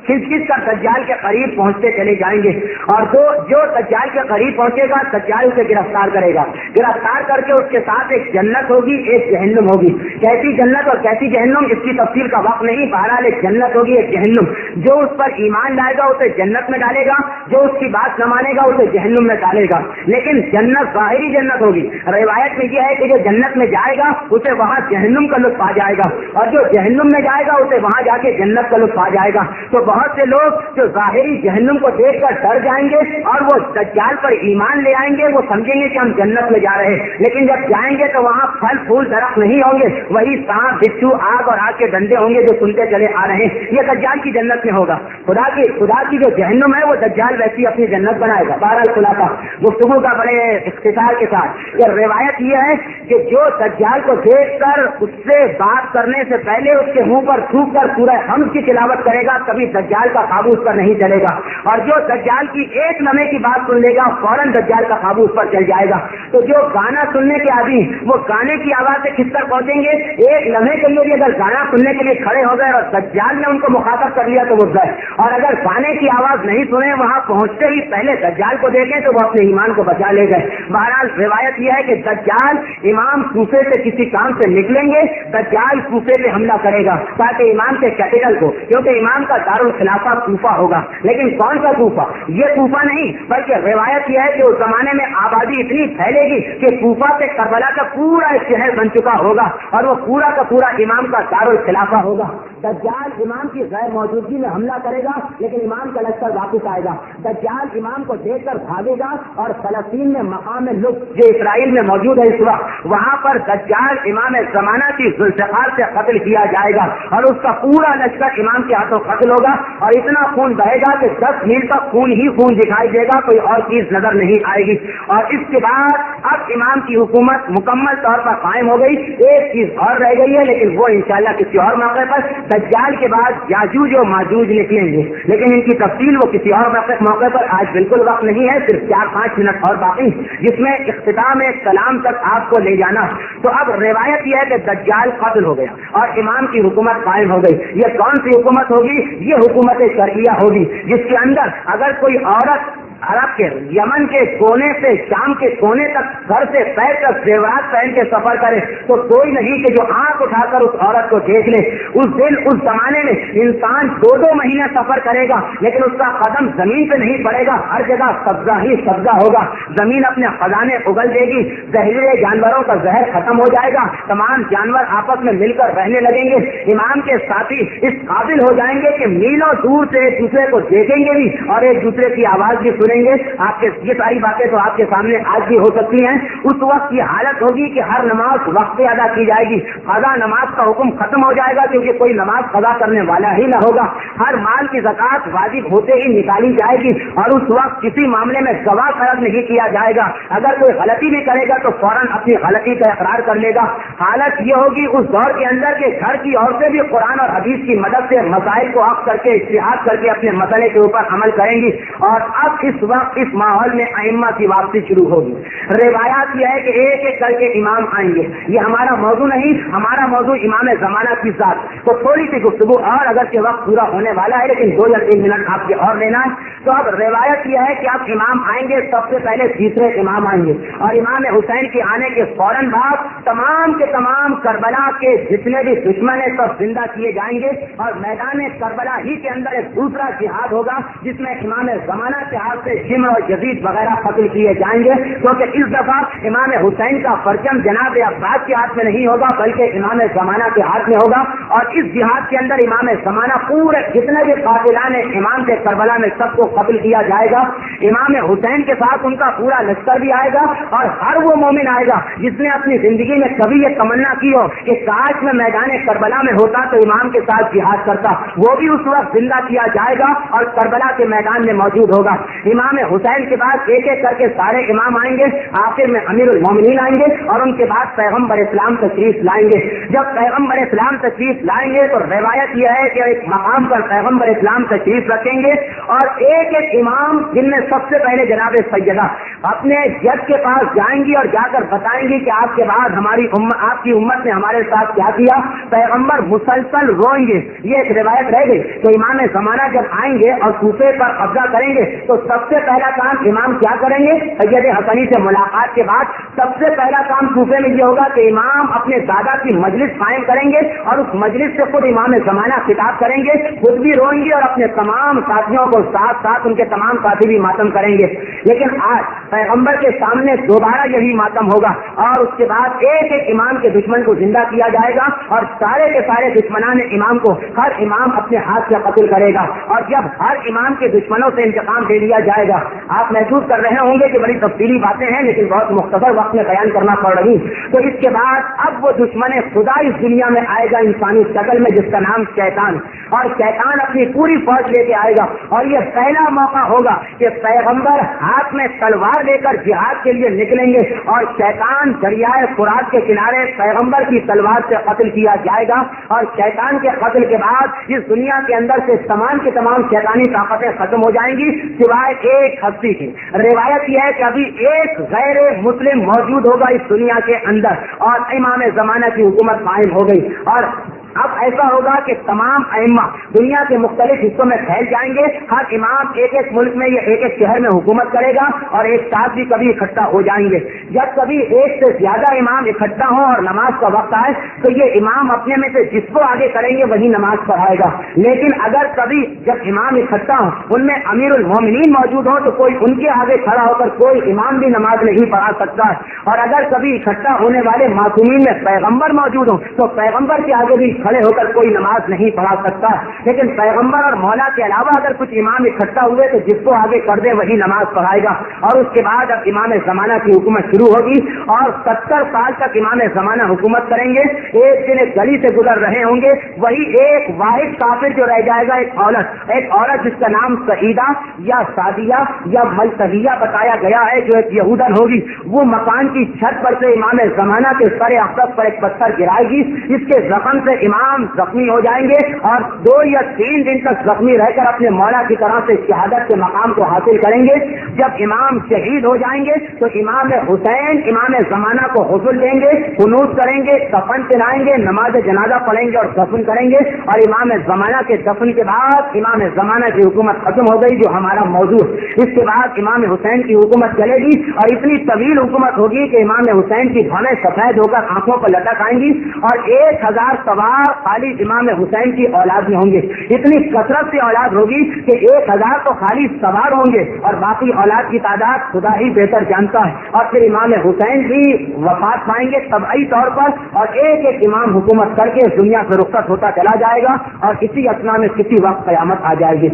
کھچ کر دجال کے قریب پہنچتے چلے جائیں گے، اور جو دجال کے قریب پہنچے گا دجال اسے گرفتار کرے گا، گرفتار کر کے اس کے ساتھ ایک جنت ہوگی، ایک جہنم ہوگی۔ کیسی جنت اور کیسی جہنم اس کی تفصیل کا وقت نہیں، بہرحال ایک جنت ہوگی، ایک جہنم۔ جو اس پر ایمان لائے گا اسے جنت میں ڈالے گا، جو اس کی بات نہ مانے گا اسے جہنم میں ڈالے گا، لیکن جنت ظاہری جنت ہوگی۔ روایت میں یہ ہے کہ جو جنت میں جائے گا اسے وہاں جہنم کا لطف آ جائے گا، اور جو جہنم میں جائے گا اسے وہاں جا کے جنت کا لطف آ جائے گا۔ تو بہت سے لوگ جو ظاہری جہنم کو دیکھ کر ڈر جائیں گے اور وہ دجال پر ایمان لے آئیں گے، وہ سمجھیں گے کہ ہم جنت میں جا رہے ہیں، لیکن جب جائیں گے تو وہاں پھل پھول درخت نہیں ہوں گے، وہی سانپ بچھو آگ اور آگ کے ڈنڈے ہوں گے جو سنتے چلے آ رہے ہیں۔ یہ دجال کی جنت میں ہوگا۔ خدا کی جو جہنم ہے وہ دجال ویسی اپنی جنت بنائے گا۔ بہرحال خلاصہ گفتگو کا بڑے اختصار کے ساتھ یہ روایت یہ ہے کہ جو دجال کو دیکھ کر اس سے بات کرنے سے پہلے اس کے منہ پر تھوک کر سورہ حمد کی تلاوت کرے گا کبھی دجال کا قابو اس پر نہیں چلے گا، اور جو دجال کی ایک لمحے کی بات سن لے گا فوراً دجال کا قابو اس پر چل جائے گا۔ تو جو گانا سننے کے عادی وہ گانے کی آواز سے کس طرح پہنچیں گے؟ ایک لمحے کے لیے بھی اگر گانا سننے کے لیے کھڑے ہو گئے اور دجال نے ان کو مخاطب کر لیا تو وہ گئے، اور اگر گانے کی آواز نہیں سنے وہاں پہنچتے ہی پہلے دجال کو دیکھیں تو وہ اپنے ایمان کو بچا لے گئے۔ بہرحال روایت یہ ہے کہ دجال امام کوفے سے کسی کام سے نکلیں گے، دجال کوفے پہ حملہ کرے گا تاکہ امام کے کیپٹل کو، کیونکہ امام کا دارالخلافہ کوفہ ہوگا، لیکن کون سا کوفہ؟ یہ کوفہ نہیں، بلکہ روایت یہ ہے کہ اس زمانے میں آبادی اتنی پھیلے گی کہ کوفہ سے کربلا کا پورا ایک شہر بن چکا ہوگا اور وہ پورا کا پورا امام کا دارالخلافہ ہوگا۔ دجال امام کی غیر موجودگی میں حملہ کرے گا لیکن امام کا لشکر واپس آئے گا۔ دجال امام کو دیکھ کر بھاگے گا اور فلسطین میں مقام لطف جو اسرائیل میں موجود ہے اس وقت، وہاں پر دجال امام زمانہ کی ذوالفقار سے قتل کیا جائے گا اور اس کا پورا لشکر امام کے ہاتھوں قتل ہوگا، اور اتنا خون بہے گا کہ 10 میل تک خون ہی خون دکھائی دے گا، کوئی اور چیز نظر نہیں آئے گی۔ اور اس کے بعد اب امام کی حکومت مکمل طور پر قائم ہو گئی۔ ایک چیز اور رہ گئی ہے لیکن وہ انشاءاللہ کسی اور موقع پر، دجال کے بعد یاجوج و ماجوج نکلیں گے، لیکن ان کی تفصیل وہ کسی اور موقع پر، آج بالکل وقت نہیں ہے، صرف 4-5 منٹ اور باقی جس میں اختتام کلام تک آپ کو لے جانا۔ تو اب روایت یہ ہے کہ دجال قتل ہو گیا اور امام کی حکومت قائم ہو گئی۔ یہ کون سی حکومت ہوگی؟ یہ حکومت شرعیہ ہوگی جس کے اندر اگر کوئی عورت عرب کے یمن کے کونے سے شام کے کونے تک گھر سے پیر تک زیورات پہن کے سفر کرے تو کوئی نہیں کہ جو آنکھ اٹھا کر اس عورت کو دیکھ لے. اس زمانے میں انسان 2 مہینے سفر کرے گا لیکن اس کا قدم زمین پہ نہیں پڑے گا, ہر جگہ سبزہ ہی سبزہ ہوگا. زمین اپنے خزانے اگل دے گی, زہریلے جانوروں کا زہر ختم ہو جائے گا, تمام جانور آپس میں مل کر رہنے لگیں گے. امام کے ساتھی اس قابل ہو جائیں گے کہ میلوں دور سے ایک دوسرے کو دیکھیں گے بھی اور ایک دوسرے کی آواز بھی سنیں گے. آپ کے یہ ساری باتیں تو آپ کے سامنے آج بھی ہو سکتی ہیں. اس وقت کی حالت ہوگی کہ ہر نماز وقت پہ ادا کی جائے گی. قضا نماز کا حکم ختم ہو جائے گا کیونکہ کوئی نماز قضا کرنے والا ہی نہ ہوگا. ہر مال کی زکات واجب ہوتے ہی نکالی جائے گی اور اس وقت کسی معاملے میں گواہ طلب نہیں کیا جائے گا. اگر کوئی غلطی بھی کرے گا تو فوراً اپنی غلطی کا اقرار کر لے گا. حالت یہ ہوگی اس دور کے اندر کے گھر کی عورتیں بھی قرآن اور حدیث کی مدد سے مسائل کو حق کر کے اجتہاد کر کے اپنے مسئلے کے اوپر عمل کریں گی. اور اب اس وقت اس ماحول میں ائمہ کی واپسی شروع ہوگی. روایات یہ ہے کہ ایک ایک کر کے امام آئیں گے. یہ ہمارا موضوع نہیں, ہمارا موضوع امام زمانہ کی ذات. تو تھوڑی سی گفتگو اور اگرچہ وقت پورا ہونے والا ہے لیکن 2 یا 3 منٹ آپ کے اور لینا ہے. تو اب روایت یہ ہے کہ اب امام آئیں گے, سب سے پہلے تیسرے امام آئیں گے اور امام حسین کے آنے کے فوراً بعد تمام کے تمام کربلا کے جتنے بھی دشمن ہیں سب زندہ کیے جائیں گے اور میدان کربلا ہی کے اندر ایک دوسرا جہاد ہوگا جس میں امام زمانہ کے ہاتھ سے جم اور یزید وغیرہ قتل کیے جائیں گے. کیونکہ اس دفعہ امام حسین کا پرچم جناب عباس کے ہاتھ میں نہیں ہوگا بلکہ امام زمانہ کے ہاتھ میں ہوگا. اور اس جہاد کے اندر امام زمانہ پورے جتنے بھی قاتلان امام کے کربلا میں سب کو قتل کیا جائے گا. امام حسین کے ساتھ ان کا پورا لشکر بھی آئے گا اور ہر وہ مومن آئے گا جس نے اپنی زندگی میں کبھی یہ تمنا کی ہو کہ کاش میں میدان کربلا میں ہوتا تو امام کے ساتھ جہاد کرتا, وہ بھی اس وقت زندہ کیا جائے گا اور کربلا کے میدان میں موجود ہوگا. امام حسین کے بعد ایک ایک کر کے سارے امام آئیں گے, آخر میں امیر المومنین آئیں گے اور ان کے بعد پیغمبر اسلام تشریف لائیں گے. جب پیغمبر اسلام تشریف لائیں گے تو روایت یہ ہے کہ ایک مقام پر پیغمبر اسلام تشریف رکھیں گے اور ایک ایک امام جن میں سب سے پہلے جناب سیدہ اپنے جج کے پاس جائیں گی اور جا کر بتائیں گی کہ آپ کے بعد آپ کی امت نے ہمارے ساتھ کیا کیا. پیغمبر مسلسل روئیں گے. یہ ایک روایت رہ گئی. تو امام زمانہ جب آئیں گے اور کوفے پر قبضہ کریں گے تو سب سے پہلا کام امام کیا کریں گے؟ سید حسنی سے ملاقات کے بعد سب سے پہلا کام کوفے میں یہ ہوگا کہ امام اپنے دادا کی مجلس قائم کریں گے اور اس مجلس سے خود امام زمانہ خطاب کریں گے, خود بھی روئیں گے اور اپنے تمام ساتھیوں کو ساتھ ساتھ ان کے تمام ساتھی بھی ماتم کریں گے. لیکن آج پیغمبر کے سامنے دوبارہ یہی ماتم ہوگا اور اس کے بعد ایک ایک امام کے دشمن کو زندہ کیا جائے گا اور سارے کے سارے دشمنان امام کو ہر امام اپنے ہاتھ سے قتل کرے گا. اور جب ہر امام کے دشمنوں سے انتقام دے لیا جائے گا, آپ محسوس کر رہے ہوں گے کہ بڑی تفصیلی باتیں ہیں لیکن بہت مختصر وقت میں بیان کرنا پڑ رہی. تو اس کے بعد اب وہ دشمن خدا اس دنیا میں آئے گا انسانی شکل میں جس کا نام شیطان, اور شیطان اپنی پوری فوج لے کے آئے گا. اور یہ پہلا موقع ہوگا کہ پیغمبر ہاتھ میں تلوار لے کر جہاد کے لیے نکلیں گے اور شیطان دریائے فرات کے کنارے پیغمبر کی تلوار سے قتل کیا جائے گا. اور شیطان کے قتل کے بعد اس دنیا کے اندر سے تمام کے تمام شیطانی طاقتیں ختم ہو جائیں گی سوائے ایک ہستی کی. روایت یہ ہے کہ ابھی ایک غیر مسلم موجود ہوگا اس دنیا کے اندر اور امام زمانہ کی حکومت قائم ہو گئی. اور اب ایسا ہوگا کہ تمام ائمہ دنیا کے مختلف حصوں میں پھیل جائیں گے. ہر امام ایک ایک ملک میں یا ایک ایک شہر میں حکومت کرے گا اور ایک ساتھ بھی کبھی اکٹھا ہو جائیں گے. جب کبھی ایک سے زیادہ امام اکٹھا ہوں اور نماز کا وقت آئے تو یہ امام اپنے میں سے جس کو آگے کریں گے وہی نماز پڑھائے گا. لیکن اگر کبھی جب امام اکٹھا ہوں ان میں امیر المومنین موجود ہوں تو کوئی ان کے آگے کھڑا ہو کر کوئی امام بھی نماز نہیں پڑھا سکتا ہے. اور اگر کبھی اکٹھا ہونے والے معصومین میں پیغمبر موجود ہوں تو پیغمبر کے آگے بھی کھڑے ہو کر کوئی نماز نہیں پڑھا سکتا. لیکن پیغمبر اور مولا کے علاوہ اگر کچھ امام اکٹھا ہوئے تو جس کو آگے کر دے وہی نماز پڑھائے گا. اور اس کے بعد اب امام زمانہ کی حکومت شروع ہوگی اور 70 سال تک امام زمانہ حکومت کریں گے. ایک دن ایک گلی سے گزر رہے ہوں گے, وہی ایک واحد کافر جو رہ جائے گا, ایک عورت جس کا نام سعیدہ یا سعدیہ یا ملتہیہ بتایا گیا ہے جو ایک یہودن ہوگی, وہ مکان کی چھت پر سے امام زمانہ کے سر اقدس پر ایک پتھر گرائے گی. اس کے زخم سے امام زخمی ہو جائیں گے اور 2 یا 3 دن تک زخمی رہ کر اپنے مولا کی طرح سے شہادت کے مقام کو حاصل کریں گے. جب امام شہید ہو جائیں گے تو امام حسین امام زمانہ کو غسل دیں گے، قنوت کریں گے، کفن پہنائیں گے، نماز جنازہ پڑھیں گے اور دفن کریں گے، اور امام زمانہ کے دفن کے بعد امام زمانہ کی حکومت ختم ہو گئی جو ہمارا موضوع ہے۔ اس کے بعد امام حسین کی حکومت چلے گی اور اتنی طویل حکومت ہوگی کہ امام حسین کی بھویں سفید ہو کر آنکھوں پر لٹک آئیں گی، اور 1000 سوار خالی امام حسین کی اولاد میں ہوں گے۔ اتنی کثرت سے اولاد ہوگی کہ 1000 تو خالی سوار ہوں گے اور باقی اولاد کی تعداد خدا ہی بہتر جانتا ہے، اور پھر امام حسین بھی وفات پائیں گے طبعی طور پر، اور ایک ایک امام حکومت کر کے دنیا سے رخصت ہوتا چلا جائے گا، اور اسی اثنا میں کسی وقت قیامت آ جائے گی۔